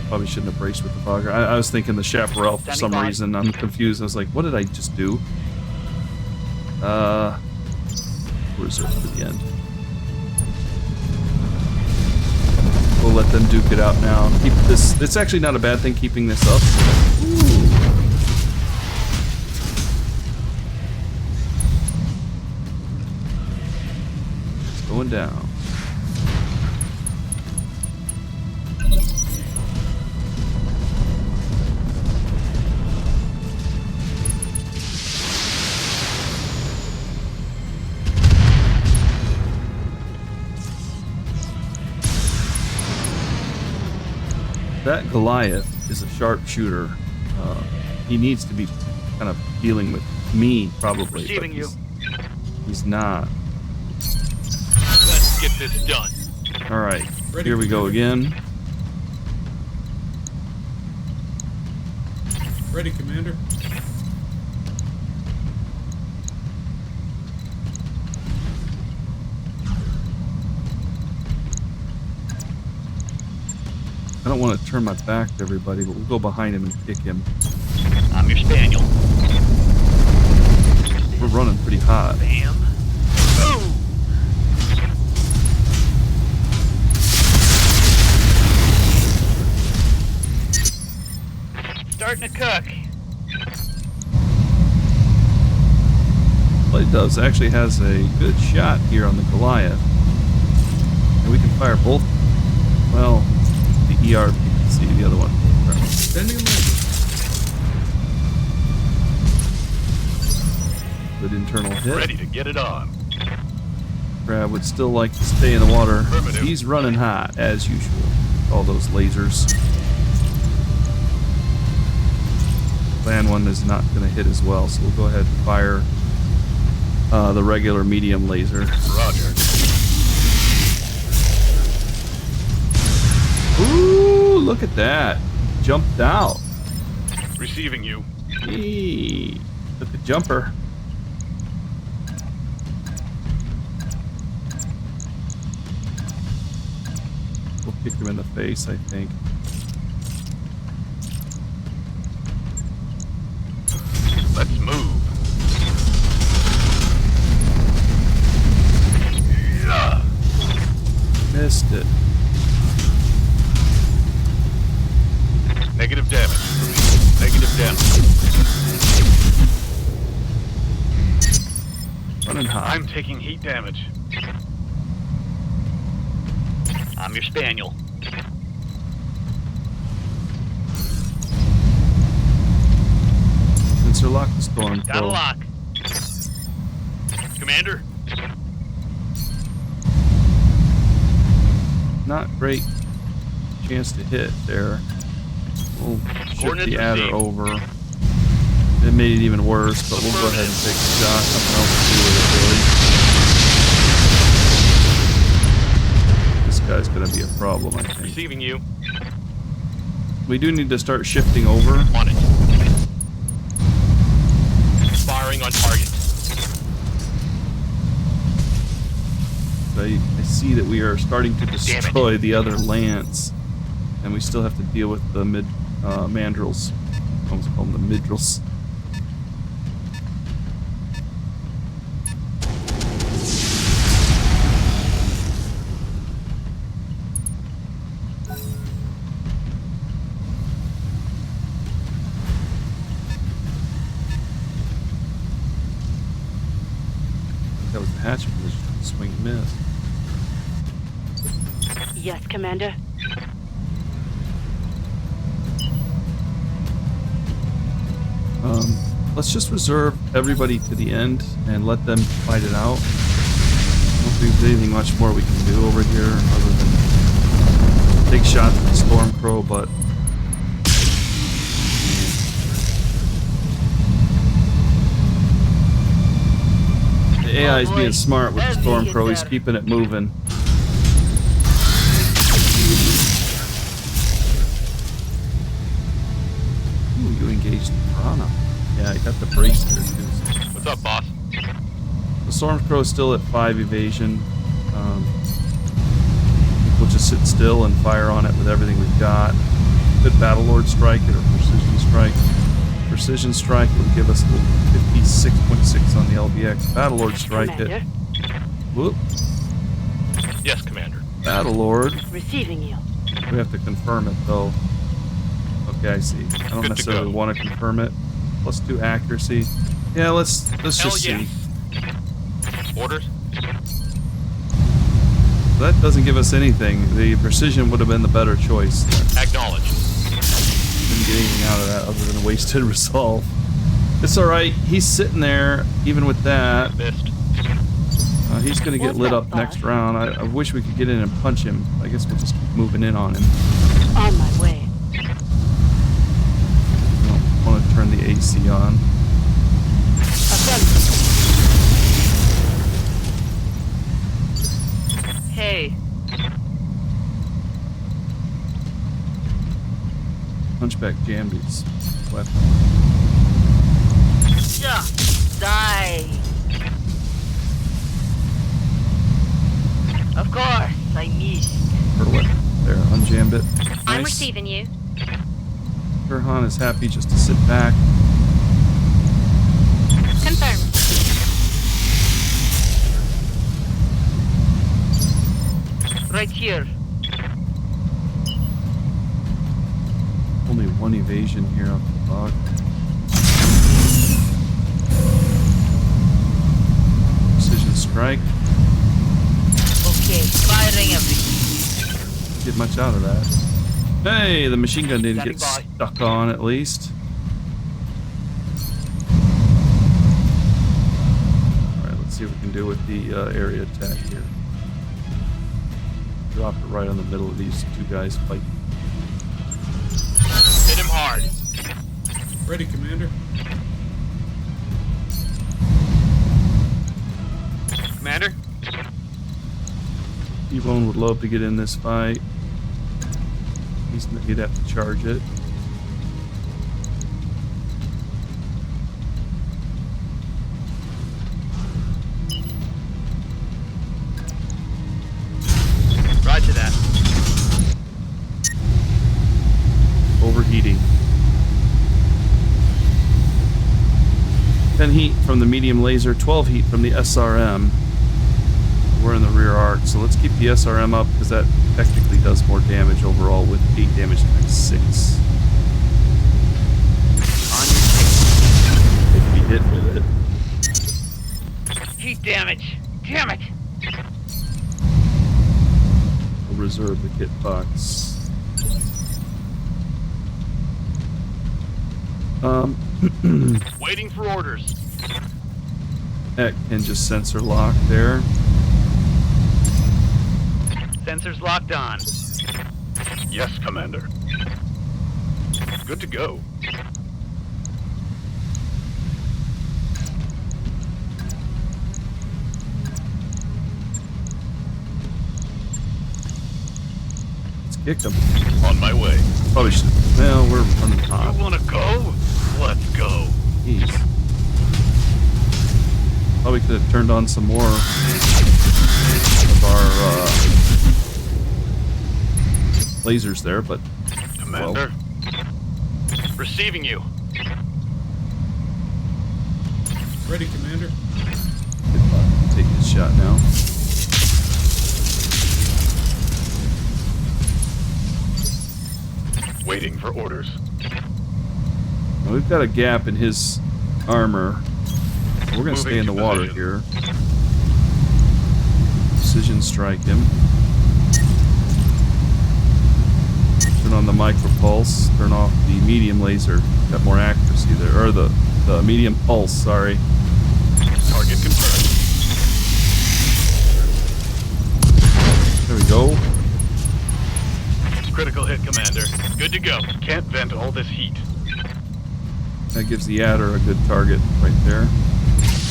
Probably shouldn't have braced with the Fogger. I was thinking the Chaparral for Standing some by. reason. I'm confused. I was like, what did I just do? Reserve for the end. We'll let them duke it out now. Keep this. It's actually not a bad thing keeping this up. Ooh. going down. That Goliath is a sharpshooter. He needs to be kind of dealing with me, probably. Receiving you. He's not. Let's get this done. All right, Ready, here we go Commander. again. Ready, Commander. I don't want to turn my back to everybody, but we'll go behind him and kick him. I'm your spaniel. We're running pretty hot. Bam. Boom. Starting to cook. Blade Doves actually has a good shot here on the Goliath. And we can fire both. Well, the ERP, see the other one. Sending a message. Good internal hit. Ready to get it on. Crab would still like to stay in the water. Affirmative. He's running hot, as usual. All those lasers. Plan one is not going to hit as well, so we'll go ahead and fire the regular medium laser. Roger. Ooh, look at that. Jumped out. Receiving you. Eee, took a jumper. We'll kick him in the face, I think. Let's move. Yeah. Missed it. Negative damage. Negative damage. Running hot. I'm taking heat damage. I'm your spaniel. Sensor lock the storm. Got a Crow. lock. Commander, Not great chance to hit there. We'll shift Coordinates the adder received. over. It made it even worse, but we'll go ahead and take the shot. Nothing else to do with it, really. This guy's going to be a problem, I think. receiving you. We do need to start shifting over. On it. Firing on target. I see that we are starting to destroy the other lance, and we still have to deal with the mandrels. I almost call them the midrels. That was the Hatchetman, was just swing and miss. Yes, Commander. Let's just reserve everybody to the end and let them fight it out. I don't think there's anything much more we can do over here other than take shots at the Stormcrow, but the AI is being smart with the Stormcrow. He's keeping it moving. Ooh, you engaged the Piranha. Yeah, I got the brace there too. What's up, boss? The Stormcrow is still at 5 evasion. We'll just sit still and fire on it with everything we've got. Could Battlelord strike it or Precision Strike. Precision Strike will give us a little 56.6 on the LBX. Battlelord strike Commander. it. Whoop. Yes, Commander. Battlelord. Receiving you. We have to confirm it though. Okay, I see. I don't Good to necessarily go. want to confirm it. Let's do accuracy. Yeah, let's Hell just yes. see. Orders? That doesn't give us anything. The precision would have been the better choice. Acknowledged. Didn't get anything out of that other than a wasted resolve. It's alright. He's sitting there, even with that. Missed. He's going to get What's lit that, up boss? next round. I wish we could get in and punch him. I guess we'll just keep moving in on him. On my way. I don't want to turn the AC on. Affirmative. Hey, Hunchback jammed his weapon. yeah, die. Of course, I missed. Or what? There, unjammed it. I'm Nice. receiving you. Kurhan is happy just to sit back. Confirmed. Right here. Only one evasion here off the bog. Precision strike. Okay, firing everything. Didn't get much out of that. Hey, the machine gun didn't get Standing stuck on at least. Alright, let's see what we can do with the area attack here. Drop it right on the middle of these two guys fighting. Hit him hard. Ready, Commander. Commander? T-Bone would love to get in this fight. He'd have to charge it. Roger that. Overheating. 10 heat from the medium laser, 12 heat from the SRM. We're in the rear arc, so let's keep the SRM up because that technically does more damage overall with 8 damage times 6. On your If we hit with it. stick. Heat damage. Damn it. We'll reserve the kit box. Waiting for orders. Heck, and just sensor lock there. Sensors locked on. Yes, Commander. Good to go. Let's kick him. On my way. Probably should. Well, we're running hot. You wanna go? Let's go. Jeez. Probably could have turned on some more of our lasers there, but Commander. Receiving you. Ready, Commander. take this shot now. Waiting for orders. Now, we've got a gap in his armor. We're going to stay in the water here. Precision strike him. Turn on the micropulse. Turn off the medium laser. Got more accuracy there. Or the medium pulse, sorry. Target confirmed. There we go. Critical hit, Commander. Good to go. Can't vent all this heat. That gives the adder a good target right there.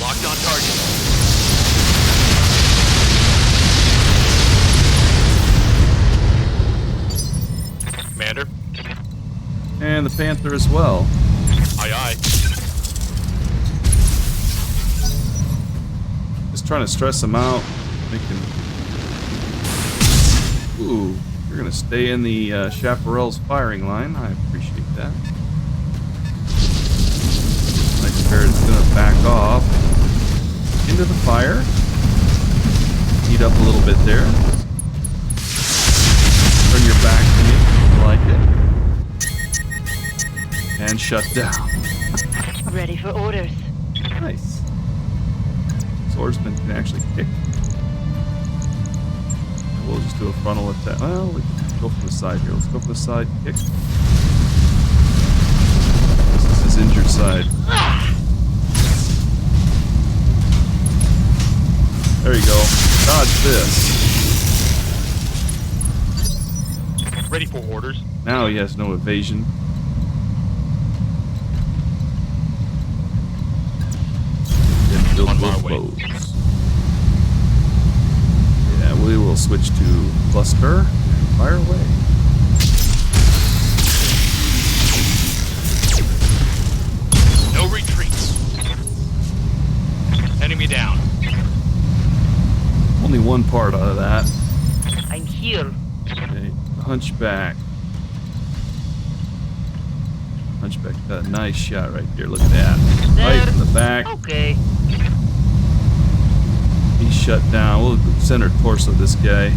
Locked on target. Commander. And the Panther as well. Aye aye. Just trying to stress him out. Make him... Ooh, you're going to stay in the Chaparral's firing line. I appreciate that. My Spirit's going to back off into the fire. Heat up a little bit there. Turn your back to me if you like it. And shut down. Ready for orders. Nice. Swordsman can actually kick. we'll just do a frontal attack. Well, we can go from the side here. Let's go from the side kick. This is his injured side. There you go. Dodge this. Ready for orders. Now he has no evasion. On my way. Yeah, we will switch to cluster and fire away. No retreats. Enemy down. Only one part out of that. I'm here. Okay, Hunchback. Hunchback got a nice shot right there. Look at that. Right in the back. Okay. He's shut down. We'll center torso this guy.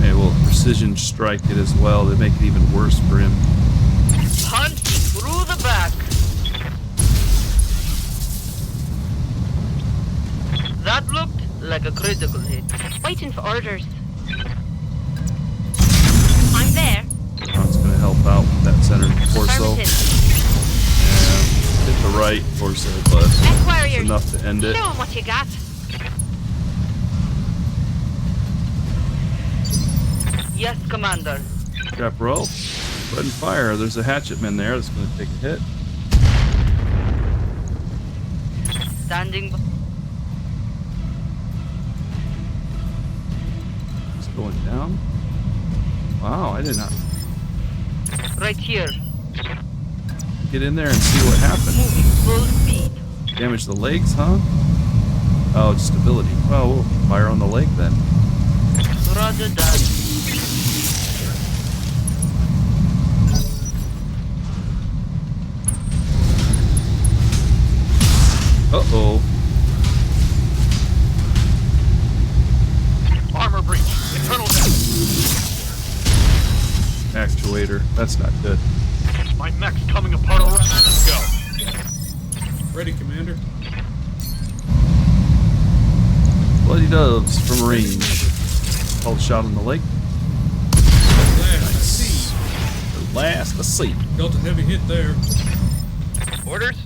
Hey, we'll precision strike it as well to make it even worse for him. Punch through the back. That looked like a critical hit. Waiting for orders. I'm there. That's going to help out with that center torso. Affirmative. And hit the right torso, but it's Warriors. enough to end it. Show 'em what you got. Yes, Commander. Chaparral, go ahead and fire. There's a Hatchetman there that's going to take a hit. Standing. It's going down. Wow, I did not Right here. get in there and see what happened. Moving full speed. Damage the legs, huh? Oh, it's stability. Well, we'll fire on the leg then. Roger that. Uh-oh. Armor breach. Internal death. Actuator. That's not good. My mech's coming apart already. Let's go. Ready, Commander. Bloody doves from range. Called shot on the leg. Last, The last asleep. dealt a heavy hit there. Orders?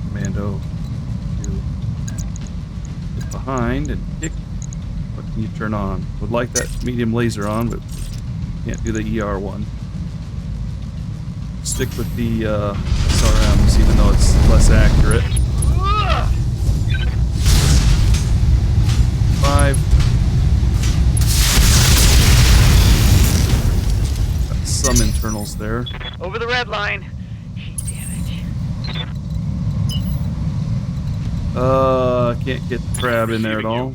Commando. You get behind and kick. What can you turn on? Would like that medium laser on, but can't do the ER one. Stick with the SRMs, even though it's less accurate. 5. Got some internals there. Over the red line. Heat damage. Can't get the crab in there at all.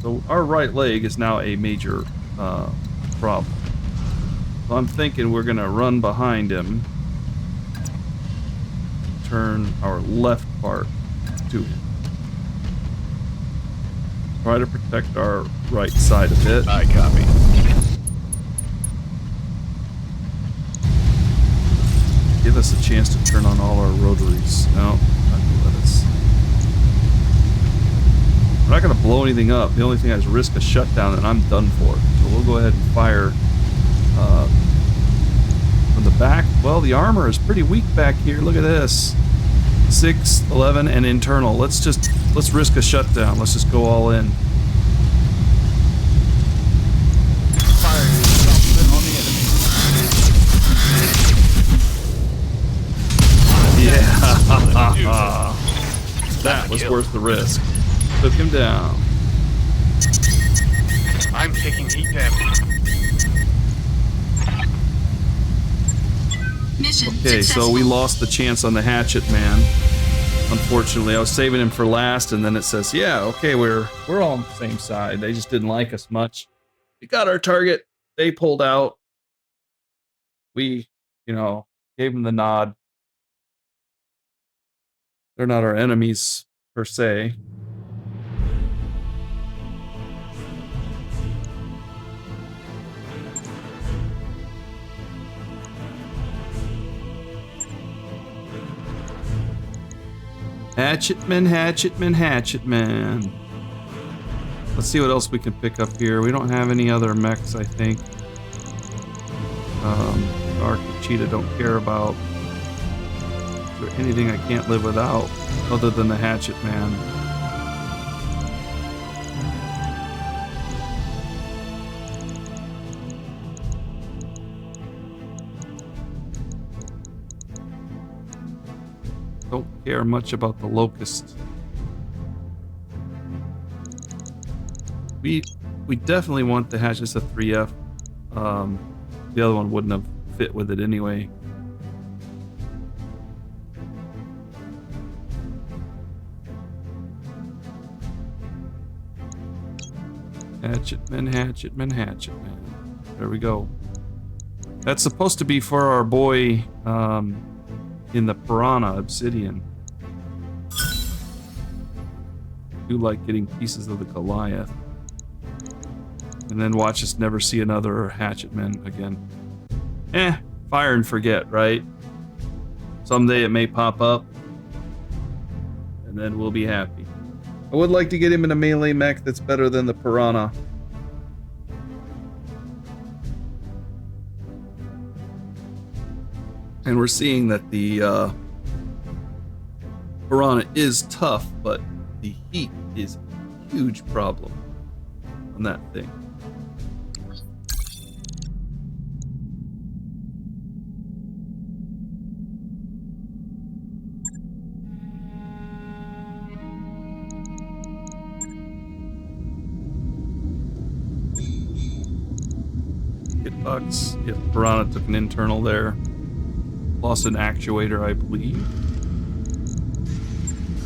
So our right leg is now a major problem. So I'm thinking we're gonna run behind him, turn our left part to him. Try to protect our right side a bit. I copy. Give us a chance to turn on all our rotaries. No, not gonna let us. We're not gonna blow anything up. The only thing is risk a shutdown and I'm done for. So we'll go ahead and fire from the back. Well, the armor is pretty weak back here. Look at this. 6, 11, and internal. Let's risk a shutdown. Let's just go all in. Firing something on the enemy. Yeah. That was worth the risk. Took him down. I'm taking heat damage. Mission Okay, so successful. we lost the chance on the Hatchetman. Unfortunately, I was saving him for last, and then it says, "Yeah, okay, we're all on the same side. They just didn't like us much. We got our target. They pulled out. We, gave them the nod. They're not our enemies per se." Hatchetman, Hatchetman, Hatchetman. Let's see what else we can pick up here. We don't have any other mechs, I think. Arc and Cheetah don't care about. Is there anything I can't live without other than the Hatchetman? Don't care much about the Locust. We definitely want the hatch. It's a 3F. The other one wouldn't have fit with it anyway. Hatchetman, Hatchetman, Hatchetman. There we go. That's supposed to be for our boy in the Piranha Obsidian. I do like getting pieces of the Goliath. And then watch us never see another Hatchetman again. Fire and forget, right? Someday it may pop up. And then we'll be happy. I would like to get him in a melee mech that's better than the Piranha. And we're seeing that the Piranha is tough, but the heat is a huge problem on that thing. Bucks. If Piranha took an internal there. Lost an actuator, I believe.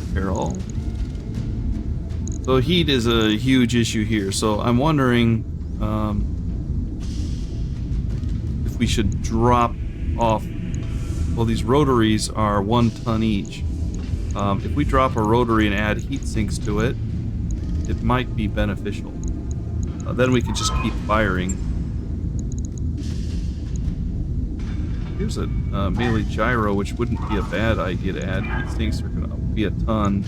Repair all. So heat is a huge issue here. So I'm wondering if we should drop off. Well, these rotaries are 1 ton each. If we drop a rotary and add heat sinks to it, it might be beneficial. Then we can just keep firing. Here's a melee gyro, which wouldn't be a bad idea to add. Heat sinks are going to be a ton.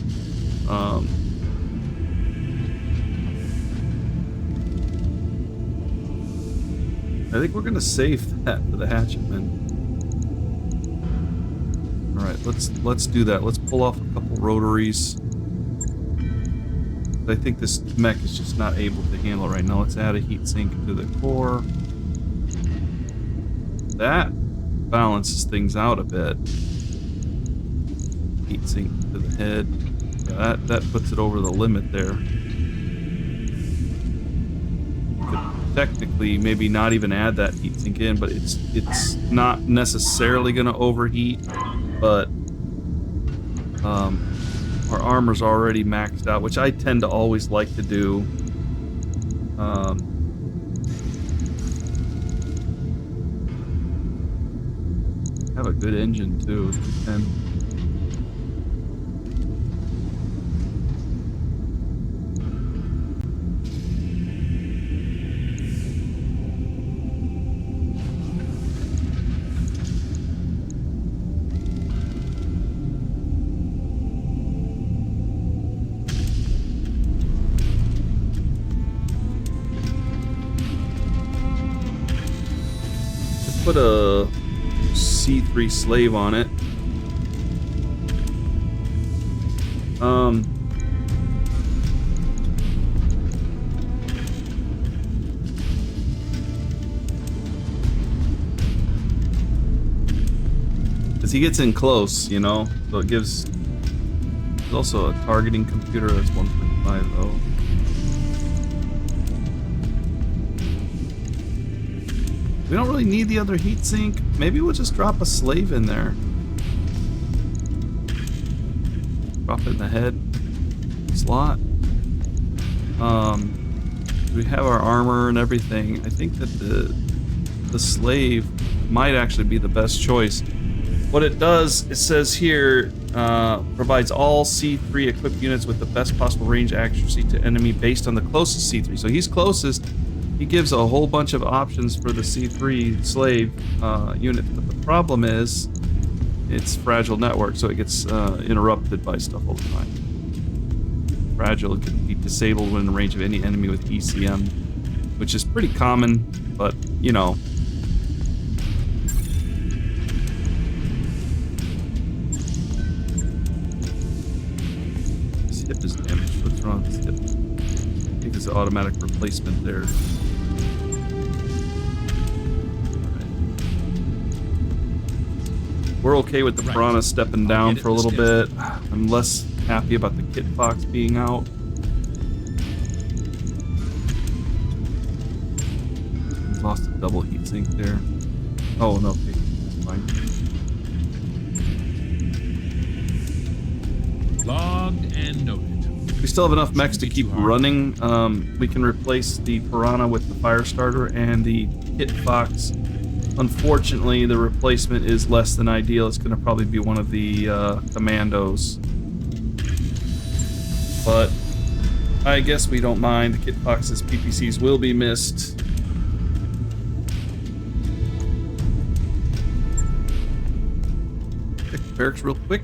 I think we're going to save that for the Hatchetman. All right, let's do that. Let's pull off a couple rotaries. I think this mech is just not able to handle it right now. Let's add a heat sink to the core. That balances things out a bit. Heat sink to the head. Yeah, that puts it over the limit there. Could technically maybe not even add that heat sink in, but it's not necessarily going to overheat. But our armor's already maxed out, which I tend to always like to do. Have a good engine too. And put a C3 slave on it. Because he gets in close, you know, so it gives. There's also a targeting computer that's 1.5 though. We don't really need the other heatsink. Maybe we'll just drop a slave in there. Drop it in the head slot. We have our armor and everything. I think that the slave might actually be the best choice. What it does, it says here, provides all C3 equipped units with the best possible range accuracy to enemy based on the closest C3. So he's closest. He gives a whole bunch of options for the C3 slave unit, but the problem is it's fragile network, so it gets interrupted by stuff all the time. fragile. It can be disabled when in range of any enemy with ECM, which is pretty common, but you know. This hip is damaged. What's wrong with this hip? I think there's an automatic replacement there. We're okay with the Piranha stepping down for a little bit. I'm less happy about the Kit Fox being out. We lost a double heatsink there. Oh, no, okay, it's fine. Logged and noted. We still have enough mechs to keep running. We can replace the Piranha with the Firestarter and the Kit Fox. Unfortunately, the replacement is less than ideal. It's going to probably be one of the Commandos. But I guess we don't mind. The Kit Fox's PPCs will be missed. Check the barracks real quick.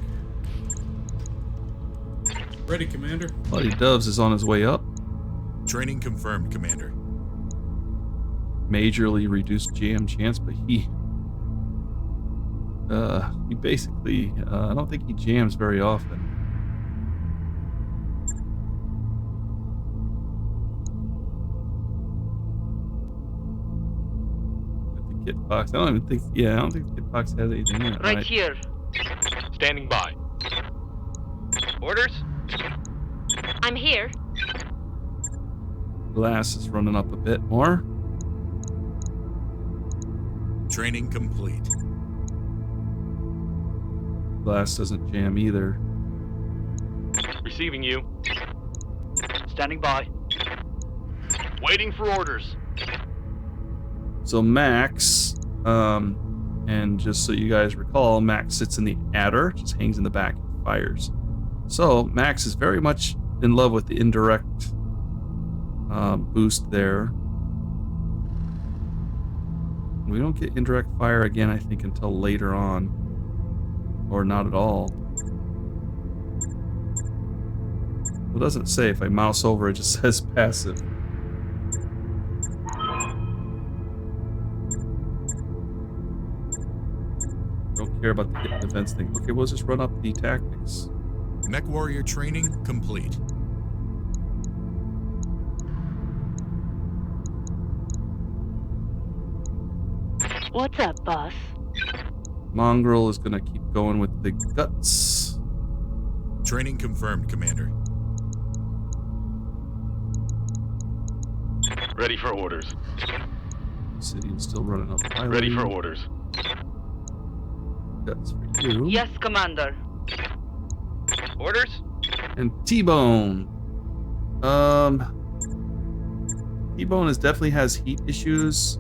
Ready, Commander. Bloody Doves is on his way up. Training confirmed, Commander. Majorly reduced jam chance, but he basically, I don't think he jams very often. With the Kit Fox, I don't think the Kit Fox has anything in it. Right here. Standing by. Orders? I'm here. Glass is running up a bit more. Training complete. Glass doesn't jam either. Receiving you. Standing by. Waiting for orders. So Max, and just so you guys recall, Max sits in the adder, just hangs in the back and fires. So Max is very much in love with the indirect boost there. We don't get indirect fire again, I think, until later on. Or not at all. It doesn't say. If I mouse over, it just says passive. Don't care about the hit defense thing. Okay, we'll just run up the tactics. Mech Warrior training complete. What's up, boss? Mongrel is going to keep going with the guts. Training confirmed, Commander. Ready for orders. Obsidian's still running up highway. Ready for orders. Guts for you. Yes, Commander. Orders? And T-Bone. T-Bone definitely has heat issues.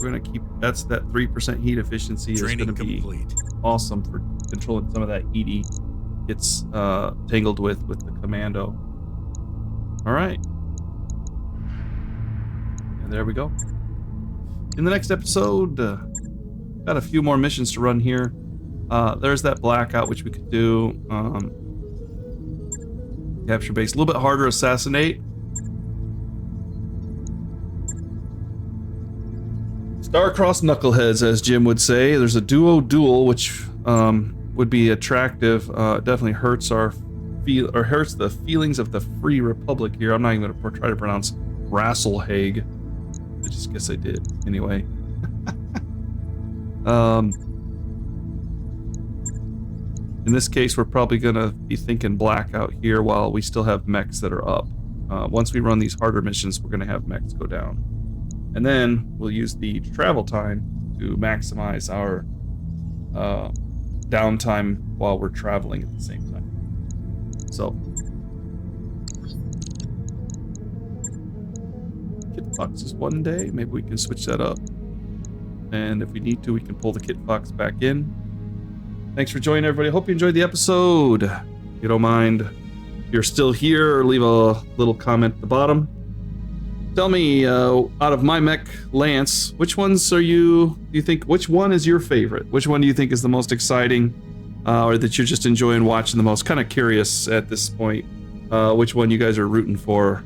We're gonna keep that 3% heat efficiency is Training gonna be complete. awesome for controlling some of that heat he gets tangled with the commando. All right, and there we go. In the next episode, got a few more missions to run here. There's that blackout which we could do. Capture base, a little bit harder to assassinate. Star-crossed knuckleheads, as Jim would say. There's a duo-duel, which would be attractive. It definitely hurts hurts the feelings of the Free Republic here. I'm not even going to try to pronounce Rasselhag. I just guess I did anyway. In this case, we're probably going to be thinking blackout here while we still have mechs that are up. Once we run these harder missions, we're going to have mechs go down. And then we'll use the travel time to maximize our downtime while we're traveling at the same time. So, Kit Fox is one day. Maybe we can switch that up. And if we need to, we can pull the Kit Fox back in. Thanks for joining, everybody. Hope you enjoyed the episode. If you don't mind, if you're still here, leave a little comment at the bottom. Tell me, out of my mech, Lance, which ones do you think, which one is your favorite? Which one do you think is the most exciting? or that you're just enjoying watching the most. Kind of curious at this point which one you guys are rooting for.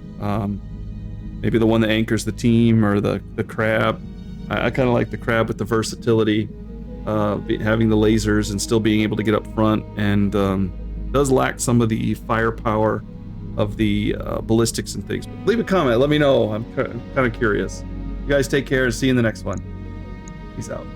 Maybe the one that anchors the team, or the crab. I kind of like the crab with the versatility, having the lasers and still being able to get up front, and does lack some of the firepower of the ballistics and things. But leave a comment, let me know. I'm kind of curious. You guys take care and see you in the next one. Peace out.